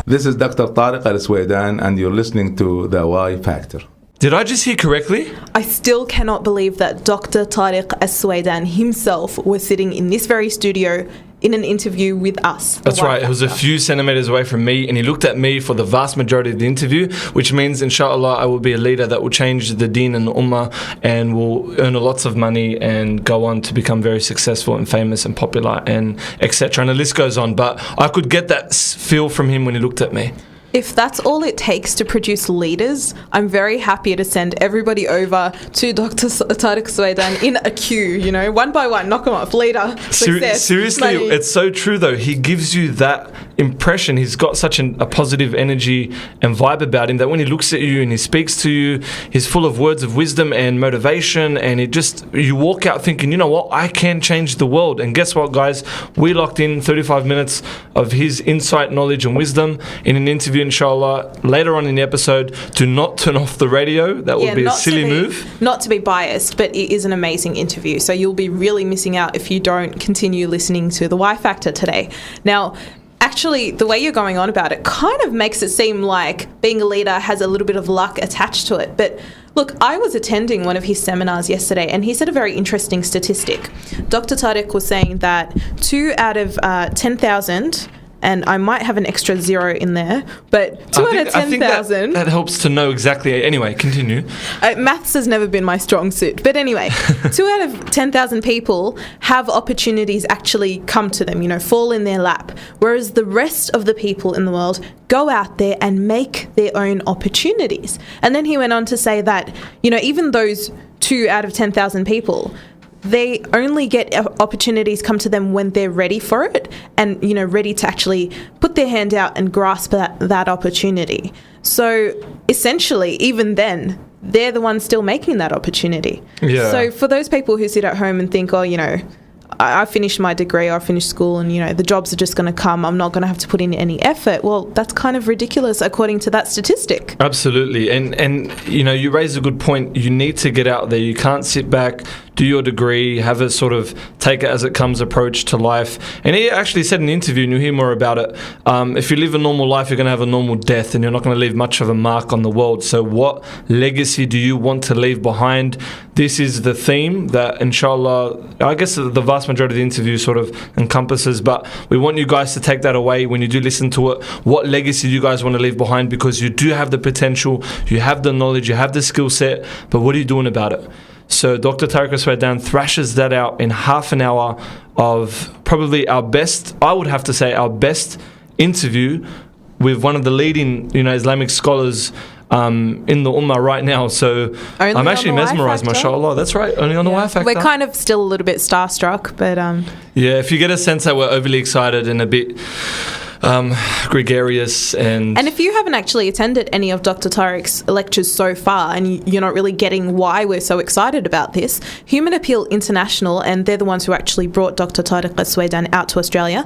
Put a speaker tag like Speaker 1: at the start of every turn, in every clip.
Speaker 1: This is Dr. Tareq Al Suwaidan, and you're listening to The Y Factor.
Speaker 2: Did I just hear correctly?
Speaker 3: I still cannot believe that Dr. Tareq Al Suwaidan himself was sitting in this very studio in an interview with us.
Speaker 2: That's right. It was a few centimeters away from me, and he looked at me for the vast majority of the interview, which means, inshallah, I will be a leader that will change the deen and the ummah and will earn lots of money and go on to become very successful and famous and popular and etc. And the list goes on. But I could get that feel from him when he looked at me.
Speaker 3: If that's all it takes to produce leaders, I'm very happy to send everybody over to Dr. Tareq Suwaidan in a queue, one by one, knock them off, leader, success,
Speaker 2: seriously,
Speaker 3: money.
Speaker 2: It's so true though. He gives you that impression. He's got such a positive energy and vibe about him that when he looks at you and he speaks to you, he's full of words of wisdom and motivation, and you walk out thinking, you know what, I can change the world. And guess what, guys? We locked in 35 minutes of his insight, knowledge and wisdom in an interview, inshallah, later on in the episode. Do not turn off the radio. That would be a silly move.
Speaker 3: Not to be biased, but it is an amazing interview. So you'll be really missing out if you don't continue listening to the Y Factor today. Now, actually, the way you're going on about it kind of makes it seem like being a leader has a little bit of luck attached to it. But look, I was attending one of his seminars yesterday, and he said a very interesting statistic. Dr. Tareq was saying that 2 out of 10,000, and I might have an extra zero in there, but 2 out of 10,000...
Speaker 2: That helps to know exactly. Anyway, continue.
Speaker 3: Maths has never been my strong suit. But anyway, 2 out of 10,000 people have opportunities actually come to them, fall in their lap. Whereas the rest of the people in the world go out there and make their own opportunities. And then he went on to say that, even those 2 out of 10,000 people, they only get opportunities come to them when they're ready for it and, ready to actually put their hand out and grasp that opportunity. So essentially, even then, they're the ones still making that opportunity.
Speaker 2: Yeah.
Speaker 3: So for those people who sit at home and think, I finished my degree, I finished school, and, the jobs are just going to come, I'm not going to have to put in any effort. Well, that's kind of ridiculous according to that statistic.
Speaker 2: Absolutely. And you raise a good point. You need to get out there. You can't sit back, do your degree, have a sort of take it as it comes approach to life. And he actually said in the interview, and you'll hear more about it, if you live a normal life, you're going to have a normal death, and you're not going to leave much of a mark on the world. So what legacy do you want to leave behind? This is the theme that, inshallah, I guess the vast majority of the interview sort of encompasses, but we want you guys to take that away when you do listen to it. What legacy do you guys want to leave behind? Because you do have the potential, you have the knowledge, you have the skill set, but what are you doing about it? So Dr. Tareq Al Suwaidan thrashes that out in half an hour of probably our best interview with one of the leading, Islamic scholars in the Ummah right now. So I'm actually mesmerized, mashallah. That's right, only on the Y Factor.
Speaker 3: We're kind of still a little bit starstruck, but...
Speaker 2: Yeah, if you get a sense that we're overly excited and a bit... gregarious and
Speaker 3: if you haven't actually attended any of Dr. Tareq's lectures so far and you're not really getting why we're so excited about this, Human Appeal International, and they're the ones who actually brought Dr. Tareq Al Suwaidan out to Australia,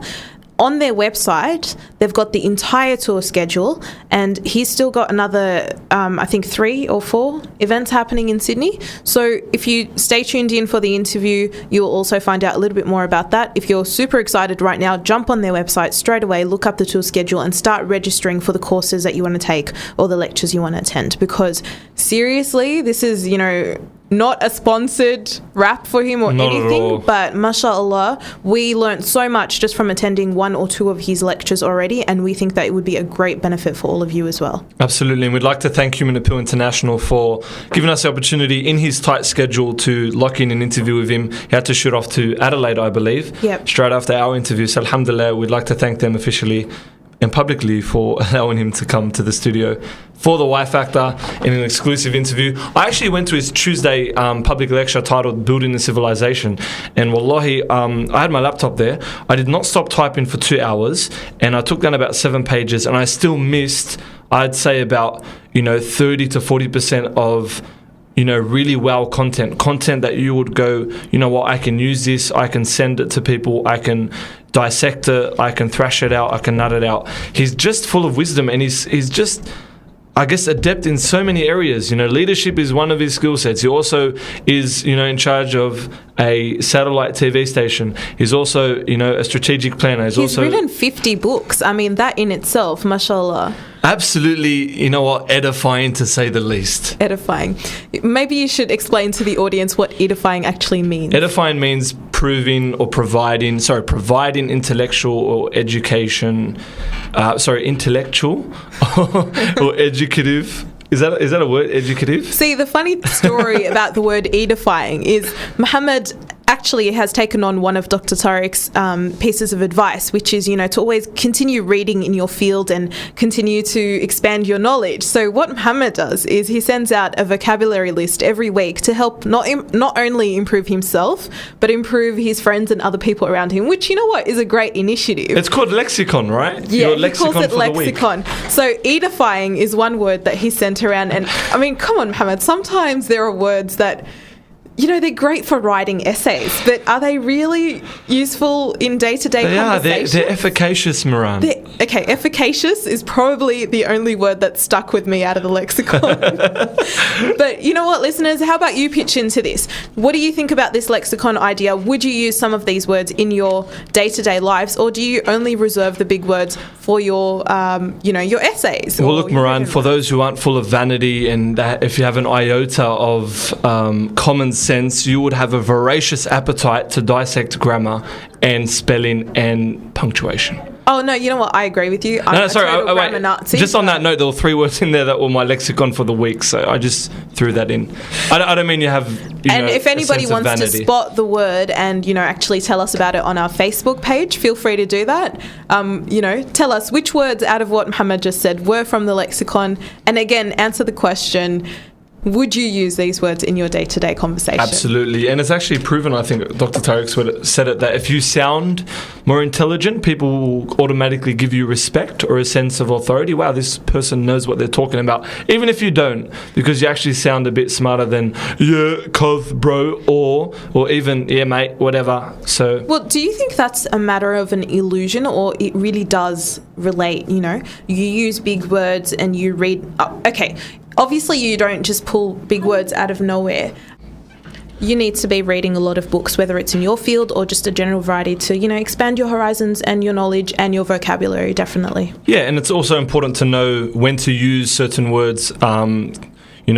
Speaker 3: on their website, they've got the entire tour schedule, and he's still got another, I think 3 or 4 events happening in Sydney. So if you stay tuned in for the interview, you'll also find out a little bit more about that. If you're super excited right now, jump on their website straight away, look up the tour schedule and start registering for the courses that you want to take or the lectures you want to attend. Because seriously, this is, not a sponsored rap for him or
Speaker 2: not
Speaker 3: anything, but mashallah, we learnt so much just from attending 1 or 2 of his lectures already, and we think that it would be a great benefit for all of you as well.
Speaker 2: Absolutely, and we'd like to thank Human Appeal International for giving us the opportunity in his tight schedule to lock in an interview with him. He had to shoot off to Adelaide, I believe, straight after our interview. So alhamdulillah, we'd like to thank them officially and publicly for allowing him to come to the studio for the Y Factor in an exclusive interview. I actually went to his Tuesday public lecture titled Building the Civilization, and wallahi, I had my laptop there. I did not stop typing for 2 hours, and I took down about 7 pages, and I still missed, I'd say, about 30 to 40% of really wow content that you would go, I can use this, I can send it to people, I can dissect it, I can thrash it out, I can nut it out. He's just full of wisdom, and he's just, I guess, adept in so many areas. Leadership is one of his skill sets. He also is, in charge of a satellite TV station. He's also, a strategic planner. He's also
Speaker 3: written 50 books. I mean, that in itself, mashallah.
Speaker 2: Absolutely, edifying to say the least.
Speaker 3: Edifying. Maybe you should explain to the audience what edifying actually means.
Speaker 2: Edifying means providing intellectual or education, intellectual or educative. Is that a word, educative?
Speaker 3: See, the funny story about the word edifying is Mohamed actually has taken on one of Dr. Tareq's pieces of advice, which is, to always continue reading in your field and continue to expand your knowledge. So what Mohamed does is he sends out a vocabulary list every week to help not only improve himself, but improve his friends and other people around him, which, is a great initiative.
Speaker 2: It's called lexicon, right?
Speaker 3: Yeah,
Speaker 2: Your
Speaker 3: he calls it lexicon. So edifying is one word that he sent around. And, I mean, come on, Mohamed, sometimes there are words that they're great for writing essays, but are they really useful in day-to-day conversations?
Speaker 2: They're efficacious, Miran.
Speaker 3: Okay, efficacious is probably the only word that stuck with me out of the lexicon. But you know what, listeners? How about you pitch into this? What do you think about this lexicon idea? Would you use some of these words in your day-to-day lives, or do you only reserve the big words for your, your essays?
Speaker 2: Well, look, Miran, for those who aren't full of vanity, and if you have an iota of common sense, you would have a voracious appetite to dissect grammar and spelling and punctuation.
Speaker 3: Oh, no, you know what? I agree with you. I'm a total grammar Nazi.
Speaker 2: Just on that note, there were 3 words in there that were my lexicon for the week, so I just threw that in. I don't mean you have,
Speaker 3: and if anybody wants to spot the word and, actually tell us about it on our Facebook page, feel free to do that. Tell us which words out of what Mohamed just said were from the lexicon, and again, answer the question, would you use these words in your day-to-day conversation?
Speaker 2: Absolutely. And it's actually proven, I think, Dr. Tareq said it, that if you sound more intelligent, people will automatically give you respect or a sense of authority. Wow, this person knows what they're talking about. Even if you don't, because you actually sound a bit smarter than, yeah, cuz, bro, or even, yeah, mate, whatever. So,
Speaker 3: well, do you think that's a matter of an illusion, or it really does relate? You use big words and you read... okay. Obviously, you don't just pull big words out of nowhere. You need to be reading a lot of books, whether it's in your field or just a general variety, to, expand your horizons and your knowledge and your vocabulary, definitely.
Speaker 2: Yeah, and it's also important to know when to use certain words,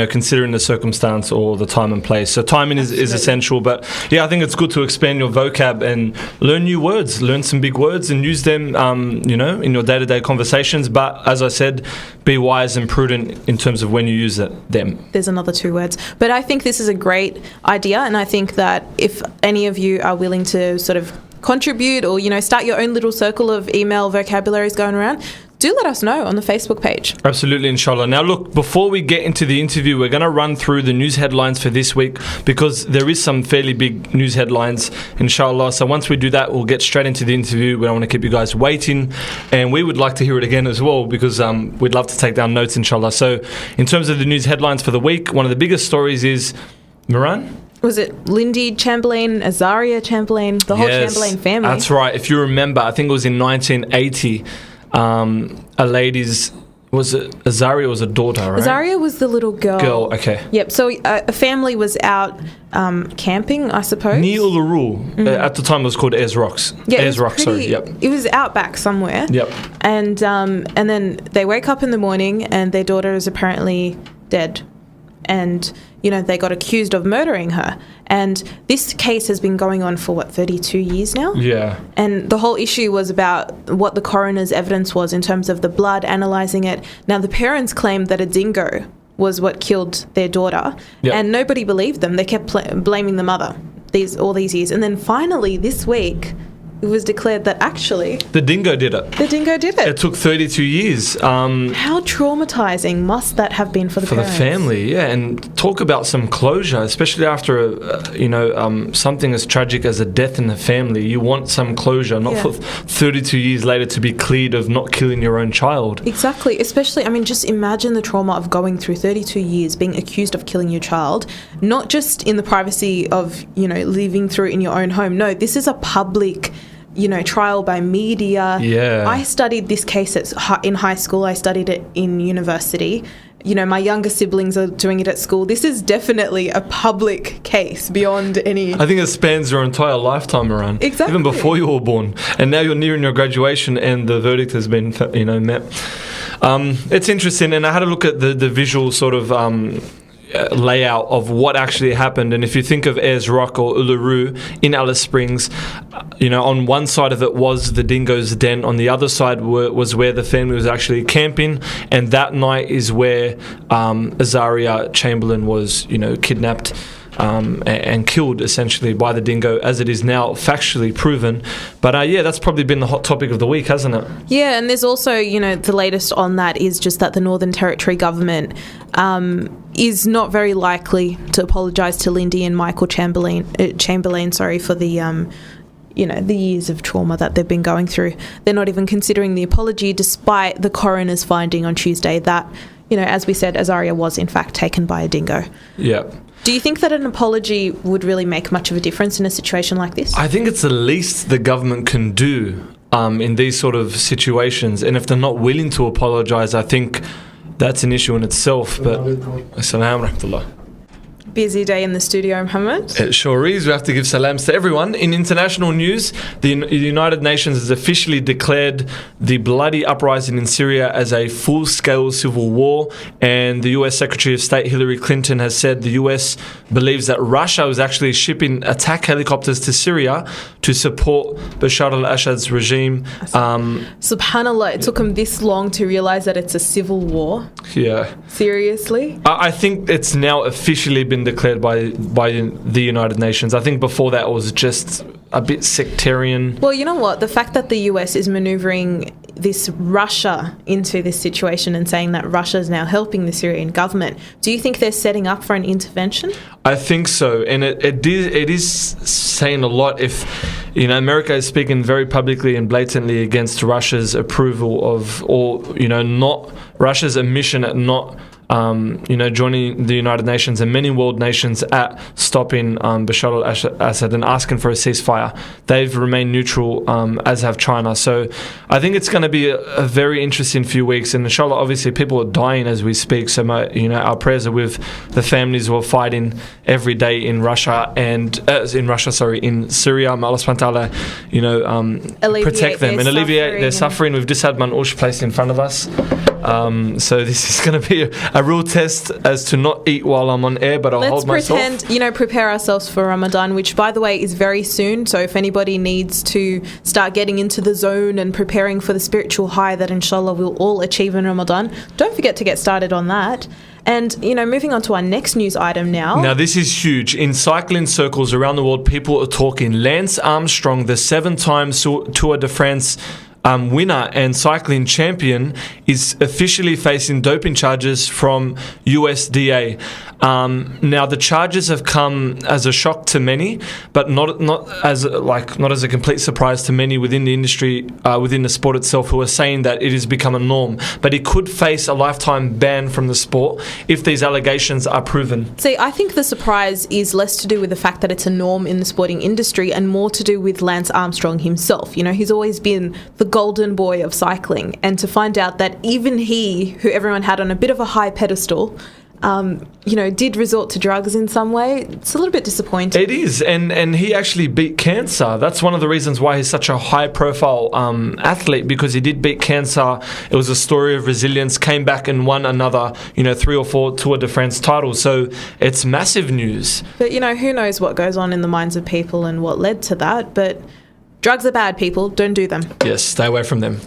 Speaker 2: considering the circumstance or the time and place. So timing is essential, but yeah, I think it's good to expand your vocab and learn new words, learn some big words and use them, in your day-to-day conversations. But as I said, be wise and prudent in terms of when you use them.
Speaker 3: There's another 2 words. But I think this is a great idea, and I think that if any of you are willing to sort of contribute or, start your own little circle of email vocabularies going around, do let us know on the Facebook page.
Speaker 2: Absolutely, inshallah. Now, look, before we get into the interview, we're going to run through the news headlines for this week because there is some fairly big news headlines, inshallah. So once we do that, we'll get straight into the interview. We don't want to keep you guys waiting, and we would like to hear it again as well because we'd love to take down notes, inshallah. So in terms of the news headlines for the week, one of the biggest stories is, Miran?
Speaker 3: Was it Lindy Chamberlain, Azaria Chamberlain, the whole Chamberlain family?
Speaker 2: That's right. If you remember, I think it was in 1980, a lady's... Was it Azaria was a daughter, right?
Speaker 3: Azaria was the little girl.
Speaker 2: Okay.
Speaker 3: Yep, so a family was out camping, I suppose.
Speaker 2: Near Uluru. At the time it was called Ayers Rocks.
Speaker 3: Yeah,
Speaker 2: Ayers Rocks, sorry. Yep.
Speaker 3: It was out back somewhere.
Speaker 2: Yep.
Speaker 3: And then they wake up in the morning and their daughter is apparently dead. And, they got accused of murdering her. And this case has been going on for, 32 years now?
Speaker 2: Yeah.
Speaker 3: And the whole issue was about what the coroner's evidence was in terms of the blood, analysing it. Now, the parents claimed that a dingo was what killed their daughter. Yep. And nobody believed them. They kept blaming the mother all these years. And then finally, this week, it was declared that actually...
Speaker 2: The dingo did it.
Speaker 3: The dingo did it.
Speaker 2: It took 32 years.
Speaker 3: How traumatising must that have been for the parents?
Speaker 2: For the family, yeah. And talk about some closure, especially after, something as tragic as a death in the family. You want some closure, not for 32 years later to be cleared of not killing your own child.
Speaker 3: Exactly. Especially, just imagine the trauma of going through 32 years, being accused of killing your child, not just in the privacy of, living through in your own home. No, this is a public... trial by media.
Speaker 2: Yeah.
Speaker 3: I studied this case in high school. I studied it in university. my younger siblings are doing it at school. This is definitely a public case beyond any...
Speaker 2: I think it spans your entire lifetime, Miran.
Speaker 3: Exactly.
Speaker 2: Even before you were born. And now you're nearing your graduation and the verdict has been, met. It's interesting, and I had a look at the visual sort of layout of what actually happened. And if you think of Ayers Rock or Uluru in Alice Springs, on one side of it was the dingo's den, on the other side was where the family was actually camping, and that night is where Azaria Chamberlain was kidnapped and killed essentially by the dingo, as it is now factually proven. But that's probably been the hot topic of the week, hasn't it? Yeah,
Speaker 3: and there's also, the latest on that is just that the Northern Territory government is not very likely to apologise to Lindy and Michael Chamberlain, for the the years of trauma that they've been going through. They're not even considering the apology, despite the coroner's finding on Tuesday that, as we said, Azaria was in fact taken by a dingo.
Speaker 2: Yeah.
Speaker 3: Do you think that an apology would really make much of a difference in a situation like this? I
Speaker 2: think it's the least the government can do in these sort of situations. And if they're not willing to apologise, I think that's an issue in itself. But Assalamu rahmatullah.
Speaker 3: Busy day in the studio, Mohamed.
Speaker 2: It sure is. We have to give salams to everyone. In international news, the United Nations has officially declared the bloody uprising in Syria as a full-scale civil war, and the US Secretary of State Hillary Clinton has said the US believes that Russia was actually shipping attack helicopters to Syria to support Bashar al-Assad's regime.
Speaker 3: Subhanallah, it took them this long to realise that it's a civil war.
Speaker 2: Yeah.
Speaker 3: Seriously?
Speaker 2: I think it's now officially been declared by the United Nations. I think before that it was just a bit sectarian.
Speaker 3: Well, you know what? The fact that the US is manoeuvring this Russia into this situation and saying that Russia is now helping the Syrian government, do you think they're setting up for an intervention?
Speaker 2: I think so, and it is saying a lot if America is speaking very publicly and blatantly against Russia's approval of, or not Russia's admission at not joining the United Nations and many world nations at stopping Bashar al-Assad and asking for a ceasefire. They've remained neutral, as have China. So I think it's going to be a very interesting few weeks. And inshallah, obviously, people are dying as we speak. So our prayers are with the families who are fighting every day in Russia and in Syria. May Allah subhanahu wa ta'ala, protect them and alleviate their suffering. We've just had Manoush placed in front of us. So this is going to be a real test as to not eat while I'm on air, but I'll hold myself.
Speaker 3: Let's pretend, prepare ourselves for Ramadan, which, by the way, is very soon. So if anybody needs to start getting into the zone and preparing for the spiritual high that inshallah we'll all achieve in Ramadan, don't forget to get started on that. And, moving on to our next news item now.
Speaker 2: Now, this is huge. In cycling circles around the world, people are talking. Lance Armstrong, the 7-time Tour de France winner and cycling champion, is officially facing doping charges from USDA. Now the charges have come as a shock to many, but not as a complete surprise to many within the industry, within the sport itself, who are saying that it has become a norm. But he could face a lifetime ban from the sport if these allegations are proven.
Speaker 3: See, I think the surprise is less to do with the fact that it's a norm in the sporting industry and more to do with Lance Armstrong himself. He's always been the golden boy of cycling, and to find out that even he, who everyone had on a bit of a high pedestal, did resort to drugs in some way, it's a little bit disappointing.
Speaker 2: It is, and he actually beat cancer. That's one of the reasons why he's such a high-profile athlete, because he did beat cancer. It was a story of resilience, came back and won another, 3 or 4 Tour de France titles. So it's massive news.
Speaker 3: But, who knows what goes on in the minds of people and what led to that, but drugs are bad, people. Don't do them.
Speaker 2: Yes, stay away from them.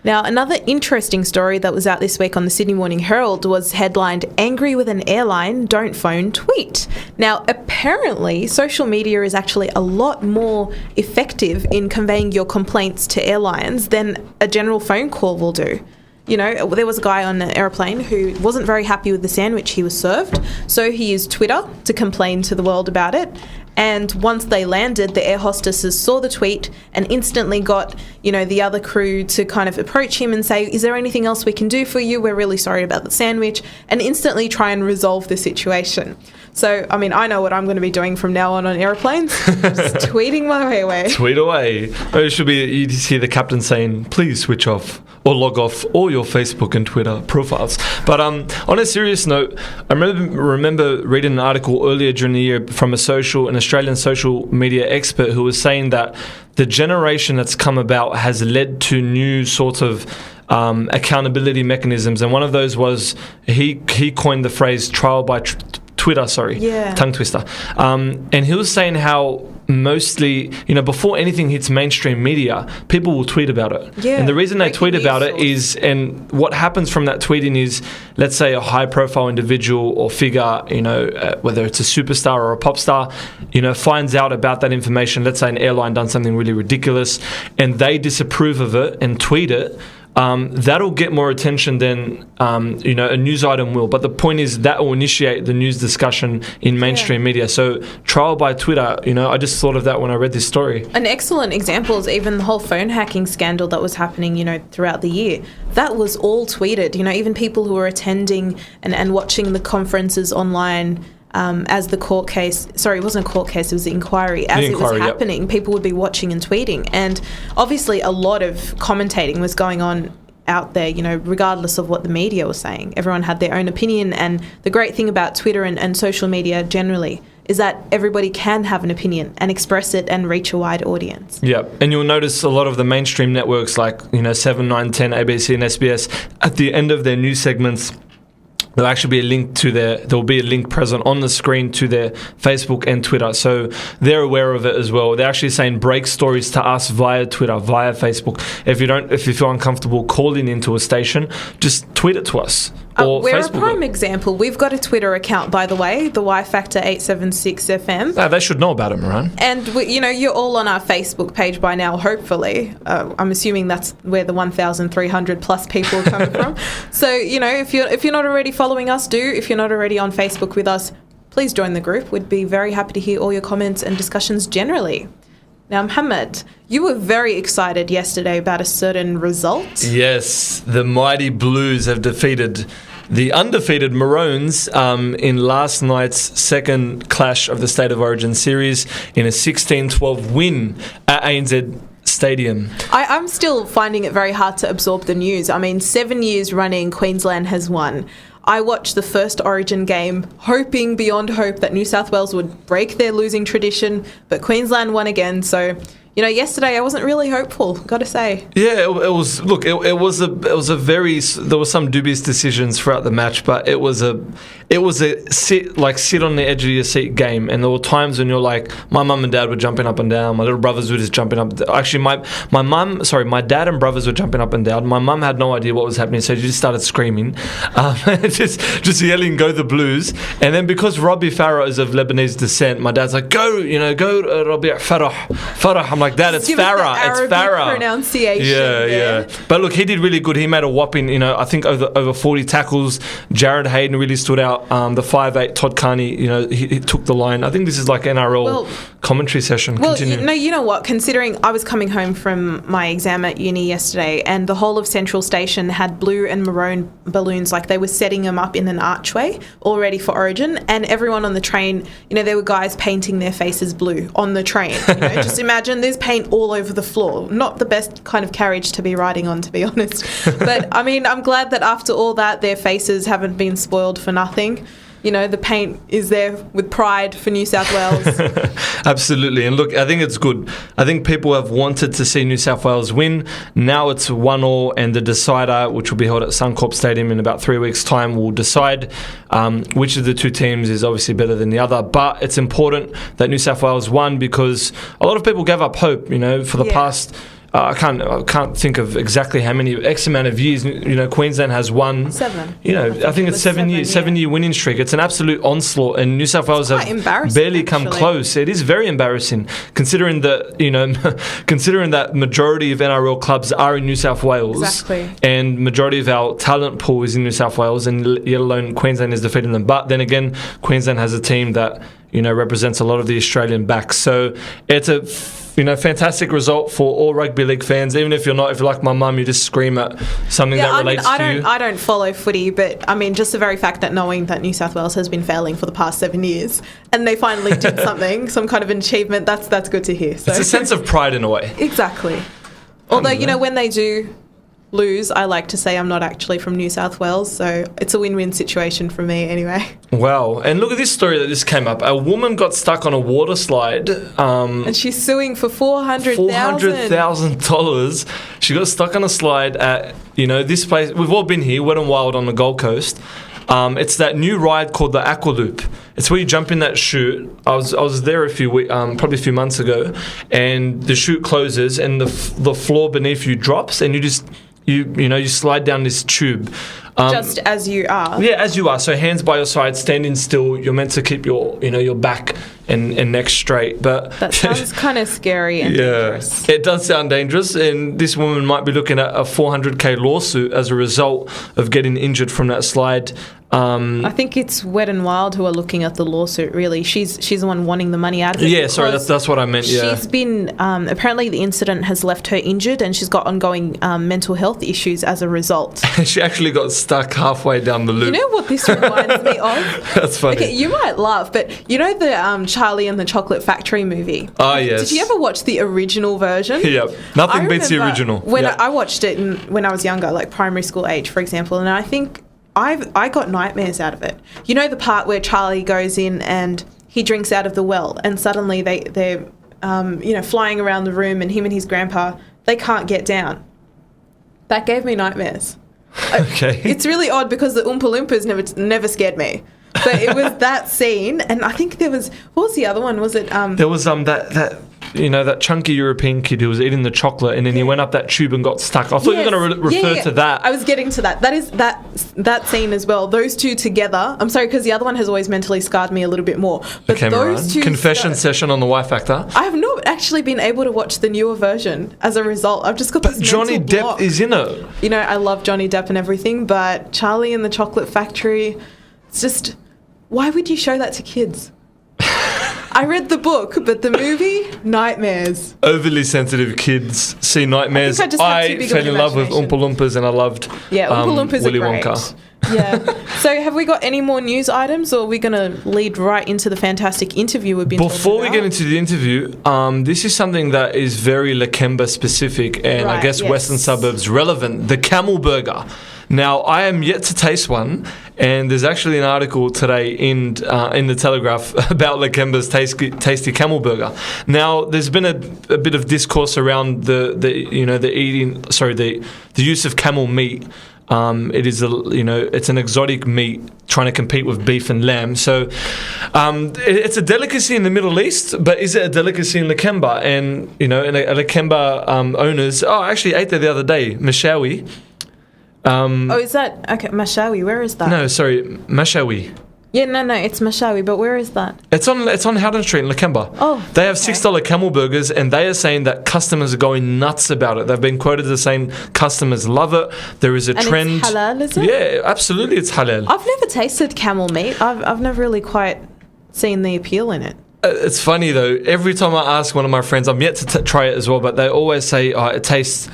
Speaker 3: Now, another interesting story that was out this week on the Sydney Morning Herald was headlined, "Angry with an Airline, Don't Phone, Tweet." Now, apparently, social media is actually a lot more effective in conveying your complaints to airlines than a general phone call will do. There was a guy on an aeroplane who wasn't very happy with the sandwich he was served, so he used Twitter to complain to the world about it. And once they landed, the air hostesses saw the tweet and instantly got, the other crew to kind of approach him and say, is there anything else we can do for you? We're really sorry about the sandwich, and instantly try and resolve the situation. So, I know what I'm going to be doing from now on airplanes. Just tweeting my way away.
Speaker 2: Tweet away. Or it should be, you just hear the captain saying, please switch off or log off all your Facebook and Twitter profiles. But on a serious note, I remember reading an article earlier during the year from an Australian social media expert who was saying that the generation that's come about has led to new sorts of accountability mechanisms. And one of those was, he coined the phrase trial by Twitter, tongue twister. And he was saying how mostly, before anything hits mainstream media, people will tweet about it. Yeah, and the reason they tweet about it is, and what happens from that tweeting is, let's say a high-profile individual or figure, whether it's a superstar or a pop star, finds out about that information. Let's say an airline done something really ridiculous, and they disapprove of it and tweet it. That'll get more attention than a news item will. But the point is that will initiate the news discussion in mainstream media. So trial by Twitter, I just thought of that when I read this story.
Speaker 3: An excellent example is even the whole phone hacking scandal that was happening, throughout the year. That was all tweeted. Even people who were attending and watching the conferences online. As the court case, it wasn't a court case, it was the inquiry. As it was happening, people would be watching and tweeting. And obviously a lot of commentating was going on out there, regardless of what the media was saying. Everyone had their own opinion. And the great thing about Twitter and social media generally is that everybody can have an opinion and express it and reach a wide audience.
Speaker 2: Yeah, and you'll notice a lot of the mainstream networks like, 7, 9, 10, ABC and SBS, at the end of their news segments, there'll actually be a link there'll be a link present on the screen to their Facebook and Twitter. So they're aware of it as well. They're actually saying break stories to us via Twitter, via Facebook. If you feel uncomfortable calling into a station, just tweet it to us. Or
Speaker 3: we're
Speaker 2: Facebook
Speaker 3: a prime example. We've got a Twitter account, by the way, the Y Factor 876 FM.
Speaker 2: They should know about it, Miran.
Speaker 3: And you're all on our Facebook page by now, hopefully. I'm assuming that's where the 1,300 plus people are coming from. So if you're not already following us, do. If you're not already on Facebook with us, please join the group. We'd be very happy to hear all your comments and discussions generally. Now, Mohamed, you were very excited yesterday about a certain result.
Speaker 2: Yes, the mighty Blues have defeated the undefeated Maroons in last night's second clash of the State of Origin series in a 16-12 win at ANZ Stadium.
Speaker 3: I'm still finding it very hard to absorb the news. 7 years running, Queensland has won. I watched the first Origin game, hoping beyond hope that New South Wales would break their losing tradition, but Queensland won again. So, yesterday I wasn't really hopeful, got to say.
Speaker 2: Yeah, it was. Look, it was a very. There were some dubious decisions throughout the match, but it was a sit on the edge of your seat game. And there were times when you're like, my mum and dad were jumping up and down. My little brothers were just jumping up. Actually, my dad and brothers were jumping up and down. My mum had no idea what was happening, so she just started screaming, just yelling, "Go the Blues!" And then because Robbie Farah is of Lebanese descent, my dad's like, "Go, Robbie Farah." I'm like, "Dad, it's Farah. It's Farah."
Speaker 3: Pronunciation.
Speaker 2: Yeah. But look, he did really good. He made a whopping, I think over 40 tackles. Jared Hayden really stood out. The 5'8" Todd Carney, he took the line. I think this is like NRL commentary session.
Speaker 3: Well,
Speaker 2: Continue.
Speaker 3: you know what? Considering I was coming home from my exam at uni yesterday, and the whole of Central Station had blue and maroon balloons, like they were setting them up in an archway all ready for Origin, and everyone on the train, there were guys painting their faces blue on the train. Just imagine there's paint all over the floor. Not the best kind of carriage to be riding on, to be honest. But I'm glad that after all that, their faces haven't been spoiled for nothing. The paint is there with pride for New South Wales.
Speaker 2: Absolutely. And look, I think it's good. I think people have wanted to see New South Wales win. Now it's 1-1, and the decider, which will be held at Suncorp Stadium in about 3 weeks' time, will decide which of the two teams is obviously better than the other. But it's important that New South Wales won, because a lot of people gave up hope, for the past I can't think of exactly how many X amount of years. Queensland has won
Speaker 3: 7.
Speaker 2: I think it's 7 years, 7-year winning streak. It's an absolute onslaught, and New South Wales have barely come close. It is very embarrassing, considering that majority of NRL clubs are in New South Wales,
Speaker 3: exactly,
Speaker 2: and majority of our talent pool is in New South Wales, and yet alone Queensland is defeating them. But then again, Queensland has a team that represents a lot of the Australian backs. So it's a fantastic result for all rugby league fans. Even if you're like my mum, you just scream at something that relates to you.
Speaker 3: I don't follow footy, but I mean, just the very fact that knowing that New South Wales has been failing for the past 7 years, and they finally did something, some kind of achievement, that's good to hear. So.
Speaker 2: It's a sense of pride in a way.
Speaker 3: Exactly. Although, when they do lose, I like to say I'm not actually from New South Wales, so it's a win-win situation for me anyway.
Speaker 2: Wow. And look at this story that just came up. A woman got stuck on a water slide.
Speaker 3: And she's suing for
Speaker 2: $400,000. She got stuck on a slide at, this place. We've all been here, Wet n Wild on the Gold Coast. It's that new ride called the Aqua Loop. It's where you jump in that chute. I was there probably a few months ago, and the chute closes and the floor beneath you drops, and you just... You slide down this tube.
Speaker 3: Just as you are.
Speaker 2: Yeah, as you are. So hands by your side, standing still. You're meant to keep your back and neck straight. But
Speaker 3: that sounds kind of scary and dangerous.
Speaker 2: It does sound dangerous. And this woman might be looking at a $400K lawsuit as a result of getting injured from that slide.
Speaker 3: I think it's Wet n Wild who are looking at the lawsuit, really. She's the one wanting the money out of it.
Speaker 2: Yeah, sorry, that's what I meant, yeah.
Speaker 3: She's been, apparently the incident has left her injured, and she's got ongoing mental health issues as a result.
Speaker 2: She actually got stuck halfway down the loop.
Speaker 3: You know what this reminds me of?
Speaker 2: That's funny.
Speaker 3: Okay, you might laugh, but you know the Charlie and the Chocolate Factory movie?
Speaker 2: Oh, yes.
Speaker 3: Did you ever watch the original version?
Speaker 2: Yep. Nothing beats the original.
Speaker 3: When I watched it when I was younger, like primary school age, for example, and I think... I got nightmares out of it. You know the part where Charlie goes in and he drinks out of the well, and suddenly they're flying around the room, and him and his grandpa, they can't get down. That gave me nightmares.
Speaker 2: Okay.
Speaker 3: It's really odd because the Oompa Loompas never scared me. But it was that scene, and I think there was... What was the other one? Was it...
Speaker 2: There was that chunky European kid who was eating the chocolate, and then he went up that tube and got stuck. I thought you were going to refer to that.
Speaker 3: I was getting to that. That is that scene as well. Those two together. I'm sorry, because the other one has always mentally scarred me a little bit more. But
Speaker 2: okay,
Speaker 3: those two...
Speaker 2: Confession session on the Y Factor.
Speaker 3: I have not actually been able to watch the newer version as a result. I've just got this
Speaker 2: Johnny
Speaker 3: mental
Speaker 2: Depp
Speaker 3: block.
Speaker 2: is in it.
Speaker 3: I love Johnny Depp and everything, but Charlie and the Chocolate Factory, it's just... Why would you show that to kids? I read the book, but the movie, nightmares.
Speaker 2: Overly sensitive kids see nightmares. I fell in love with Oompa Loompas, and I loved
Speaker 3: Oompa Loompas
Speaker 2: Willy
Speaker 3: are great.
Speaker 2: Wonka.
Speaker 3: Yeah. So have we got any more news items, or are we going to lead right into the fantastic interview we've been talking about?
Speaker 2: Before we get into the interview, this is something that is very Lakemba specific, and I guess Western Suburbs relevant, the camel burger. Now, I am yet to taste one, and there's actually an article today in the Telegraph about Lakemba's tasty camel burger. Now, there's been a bit of discourse around the use of camel meat. It is it's an exotic meat trying to compete with beef and lamb. So it's a delicacy in the Middle East, but is it a delicacy in Lakemba? And Lakemba owners. Oh, I actually ate there the other day, Mashawi.
Speaker 3: Is that... Okay, Mashawi, where is that?
Speaker 2: No, sorry, Mashawi.
Speaker 3: Yeah, no, it's Mashawi, but where is that?
Speaker 2: It's on Howden Street in Lakemba.
Speaker 3: Oh,
Speaker 2: they have $6 camel burgers, and they are saying that customers are going nuts about it. They've been quoted as saying customers love it. There is a trend.
Speaker 3: It's halal, is it?
Speaker 2: Yeah, absolutely, it's halal.
Speaker 3: I've never tasted camel meat. I've never really quite seen the appeal in it.
Speaker 2: It's funny though. Every time I ask one of my friends, I'm yet to try it as well, but they always say, "Oh, it tastes."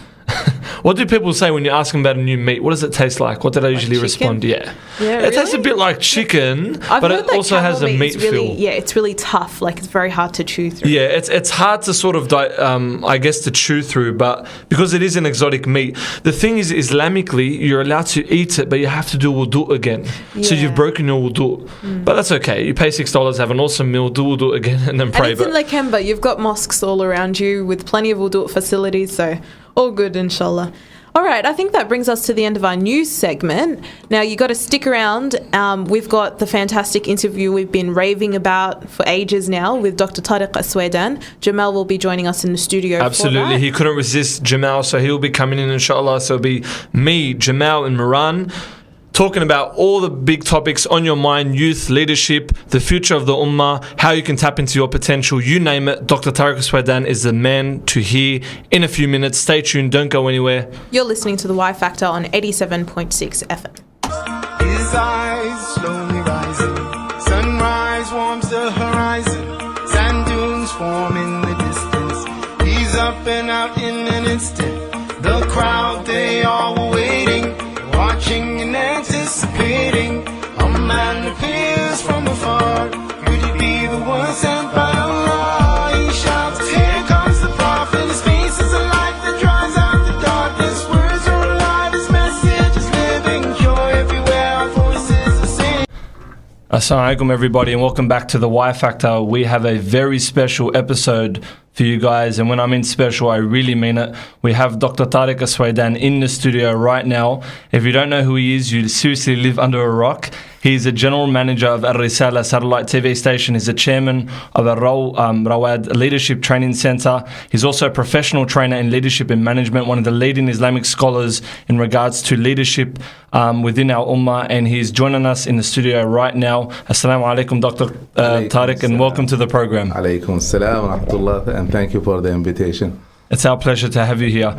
Speaker 2: What do people say when you ask them about a new meat? What does it taste like? What did I usually respond? Yeah,
Speaker 3: it
Speaker 2: tastes a bit like chicken, but it also has a meat feel.
Speaker 3: Yeah, it's really tough. Like, it's very hard to chew through.
Speaker 2: Yeah, it's hard to sort of, I guess, to chew through, but because it is an exotic meat, the thing is, Islamically, you're allowed to eat it, but you have to do wudu again. Yeah. So you've broken your wudu. But that's okay. You pay $6, have an awesome meal, do wudu again, and then pray.
Speaker 3: And it's in Lakemba. You've got mosques all around you with plenty of wudu facilities, so... all good, inshallah. All right, I think that brings us to the end of our news segment. Now, you got to stick around. We've got the fantastic interview we've been raving about for ages now with Dr. Tareq Al Suwaidan. Jamel will be joining us in the studio.
Speaker 2: Absolutely. He couldn't resist Jamel, so he'll be coming in, inshallah. So it'll be me, Jamel, and Miran, talking about all the big topics on your mind: youth, leadership, the future of the ummah, how you can tap into your potential, you name it. Dr. Tareq Al Suwaidan is the man to hear in a few minutes. Stay tuned, don't go anywhere.
Speaker 3: You're listening to The Y Factor on 87.6 FM.
Speaker 4: His eyes slowly rising, sunrise warms the horizon, sand dunes form in the distance. He's up and out in an instant. The crowd, they all were waiting, watching and anticipating. A man appears from afar. Could it be the one sent by Allah? He shouts, here comes the prophet. His face is a light that drives out the darkness. Words are alive, his message is living, pure everywhere. Our voices are singing.
Speaker 2: Assalamu alaikum, everybody, and welcome back to The Y Factor. We have a very special episode for you guys, and when I mean special, I really mean it. We have Dr. Tareq Al Suwaidan in the studio right now. If you don't know who he is, you seriously live under a rock. He's a general manager of Al Risala satellite TV station. He's the chairman of Al Rawad Leadership Training Center. He's also a professional trainer in leadership and management, one of the leading Islamic scholars in regards to leadership within our ummah, and he's joining us in the studio right now. Assalamu alaikum, Dr. Tareq, and welcome to the program.
Speaker 1: Alaikum assalam wa rahmatullah, and thank you for the invitation.
Speaker 2: It's our pleasure to have you here.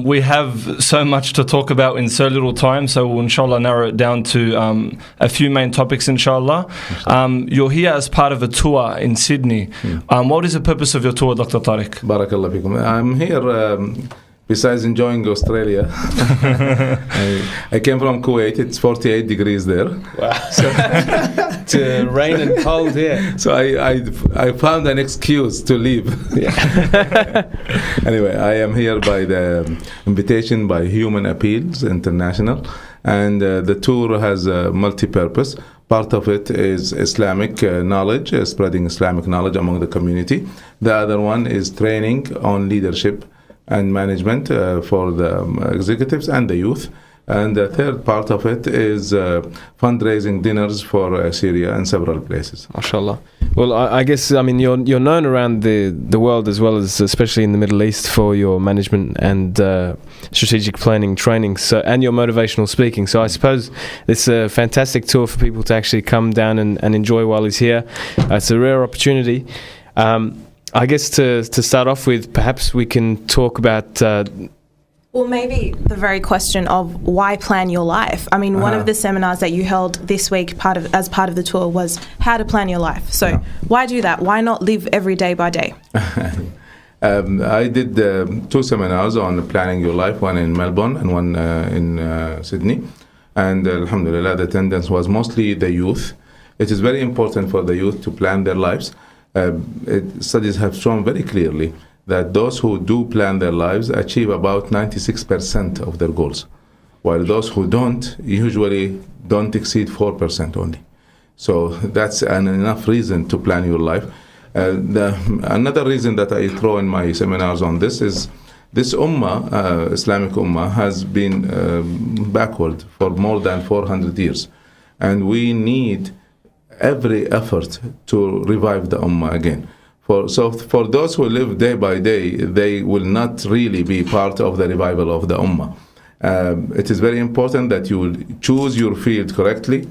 Speaker 2: We have so much to talk about in so little time, so we'll inshallah narrow it down to a few main topics, inshallah. You're here as part of a tour in Sydney. What is the purpose of your tour, Dr. Tareq?
Speaker 1: Barakallah fikum. I'm here besides enjoying Australia. I came from Kuwait. It's 48 degrees there.
Speaker 5: Wow. To rain and cold here.
Speaker 1: So I found an excuse to leave.
Speaker 5: Yeah.
Speaker 1: Anyway, I am here by the invitation by Human Appeals International, and the tour has a multi-purpose. Part of it is Islamic knowledge, spreading Islamic knowledge among the community. The other one is training on leadership and management for the executives and the youth. And the third part of it is fundraising dinners for Syria and several places.
Speaker 5: MashaAllah. Well, I guess, I mean, you're known around the world, as well as especially in the Middle East, for your management and strategic planning training, and your motivational speaking. So I suppose it's a fantastic tour for people to actually come down and enjoy while he's here. It's a rare opportunity. I guess to start off with, perhaps we can talk about...
Speaker 3: Well, maybe the very question of why plan your life. I mean, one of the seminars that you held this week as part of the tour was how to plan your life. So why do that? Why not live every day by day?
Speaker 1: I did 2 seminars on planning your life, one in Melbourne and one in Sydney. And alhamdulillah, the attendance was mostly the youth. It is very important for the youth to plan their lives. Studies have shown very clearly that those who do plan their lives achieve about 96% of their goals, while those who don't usually don't exceed 4% only. So that's enough reason to plan your life. Another reason that I throw in my seminars on this is this ummah, Islamic ummah, has been backward for more than 400 years. And we need every effort to revive the ummah again. So for those who live day by day, they will not really be part of the revival of the ummah. It is very important that you choose your field correctly.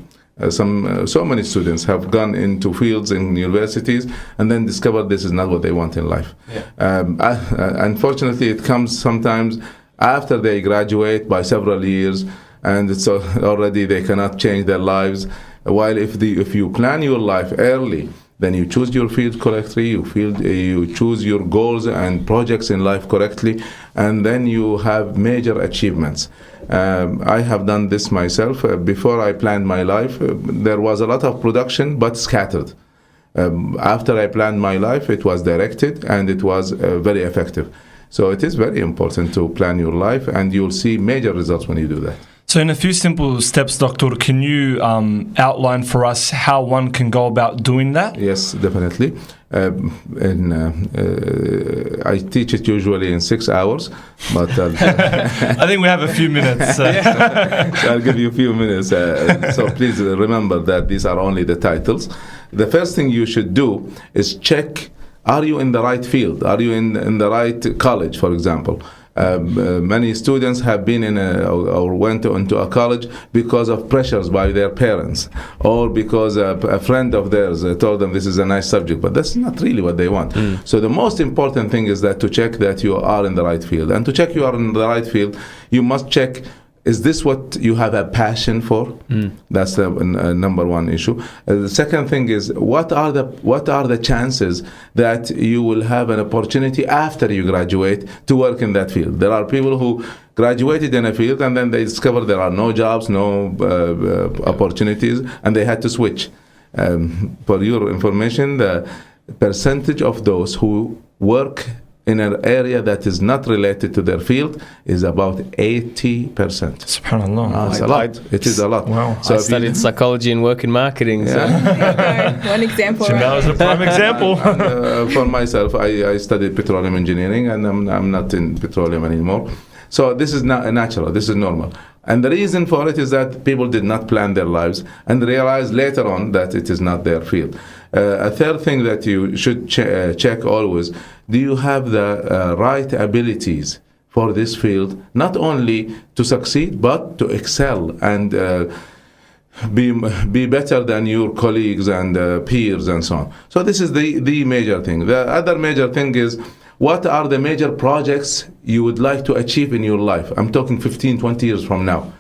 Speaker 1: So many students have gone into fields in universities and then discovered this is not what they want in life. Unfortunately, it comes sometimes after they graduate by several years, and it's already they cannot change their lives. While if you plan your life early, then you choose your field correctly, you choose your goals and projects in life correctly, and then you have major achievements. I have done this myself. Before I planned my life, there was a lot of production, but scattered. After I planned my life, it was directed, and it was very effective. So it is very important to plan your life, and you'll see major results when you do that.
Speaker 2: So in a few simple steps, Doctor, can you outline for us how one can go about doing that?
Speaker 1: Yes, definitely. I teach it usually in 6 hours, but
Speaker 2: I think we have a few minutes.
Speaker 1: I'll give you a few minutes. So please remember that these are only the titles. The first thing you should do is check, are you in the right field? Are you in the right college, for example? Many students have been in or went into a college because of pressures by their parents, or because a friend of theirs told them this is a nice subject, but that's not really what they want. So the most important thing is that to check that you are in the right field, and to check you are in the right field, you must check, is this what you have a passion for? That's the number one issue. The second thing is, what are the chances that you will have an opportunity after you graduate to work in that field? There are people who graduated in a field and then they discover there are no jobs, no opportunities, and they had to switch. For your information, the percentage of those who work in an area that is not related to their field is about 80%.
Speaker 2: Subhanallah.
Speaker 1: It's a lot. It is a lot.
Speaker 2: Wow.
Speaker 5: So I studied psychology and work in marketing. So.
Speaker 3: One example.
Speaker 2: Jamel is a prime example.
Speaker 1: For myself, I studied petroleum engineering, and I'm not in petroleum anymore. So this is not natural. This is normal. And the reason for it is that people did not plan their lives and realized later on that it is not their field. A third thing that you should check always, do you have the right abilities for this field, not only to succeed, but to excel and be better than your colleagues and peers and so on. So this is the major thing. The other major thing is, what are the major projects you would like to achieve in your life? I'm talking 15, 20 years from now.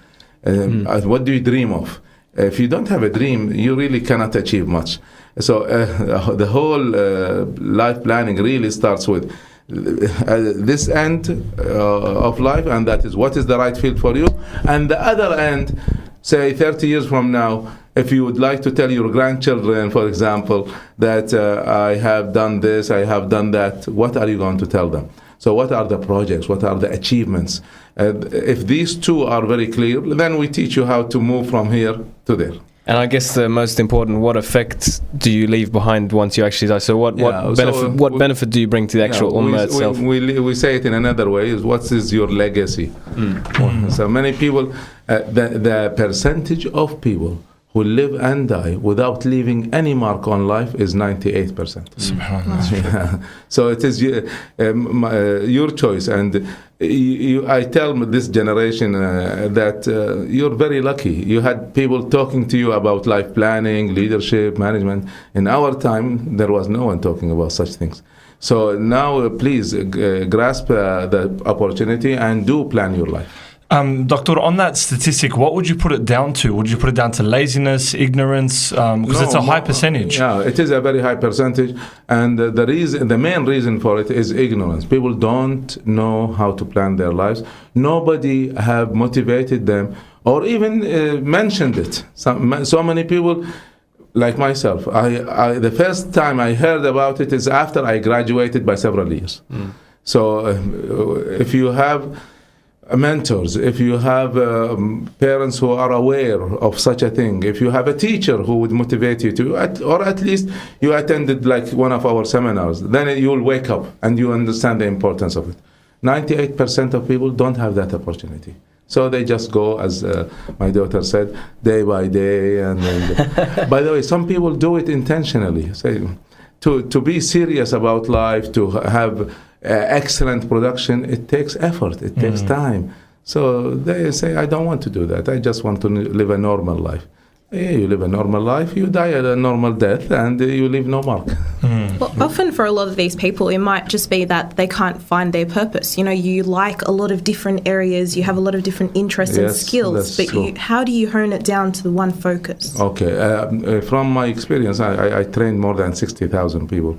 Speaker 1: What do you dream of? If you don't have a dream, you really cannot achieve much. So the whole life planning really starts with this end of life, and that is what is the right field for you. And the other end, say 30 years from now, if you would like to tell your grandchildren, for example, that I have done this, I have done that, what are you going to tell them? So what are the projects? What are the achievements? If these two are very clear, then we teach you how to move from here to there.
Speaker 5: And I guess the most important, what effect do you leave behind once you actually die? So what benefit do you bring to the actual ummah itself?
Speaker 1: We say it in another way, is what is your legacy? So many people, the percentage of people who live and die without leaving any mark on life is 98%.
Speaker 2: Subhanallah.
Speaker 1: So it is your choice, and I tell this generation that you're very lucky. You had people talking to you about life planning, leadership, management. In our time, there was no one talking about such things. So now, please grasp the opportunity and do plan your life.
Speaker 2: Doctor, on that statistic, what would you put it down to? Would you put it down to laziness, ignorance? Because it's a high percentage.
Speaker 1: Yeah, it is a very high percentage, and the main reason for it is ignorance. People don't know how to plan their lives. Nobody have motivated them or even mentioned it. So many people, like myself, the first time I heard about it is after I graduated by several years. So if you have mentors, if you have parents who are aware of such a thing, if you have a teacher who would motivate you to, or at least you attended like one of our seminars, then you will wake up and you understand the importance of it. 98% of people don't have that opportunity. So they just go, as my daughter said, day by day. And by the way, some people do it intentionally. Say, to be serious about life, to have excellent production, it takes effort, it takes time. So they say, I don't want to do that. I just want to live a normal life. Yeah, you live a normal life, you die at a normal death, and you leave no mark.
Speaker 3: Well, often for a lot of these people, it might just be that they can't find their purpose. You know, you like a lot of different areas, you have a lot of different interests and skills, but how do you hone it down to the one focus?
Speaker 1: Okay, from my experience, I trained more than 60,000 people.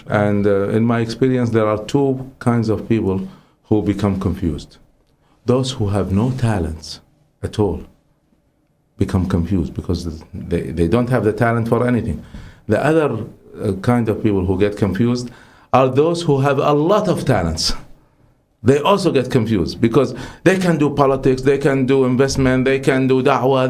Speaker 1: And in my experience, there are two kinds of people who become confused. Those who have no talents at all become confused because they don't have the talent for anything. The other kind of people who get confused are those who have a lot of talents They also get confused because they can do politics, they can do investment, they can do da'wah,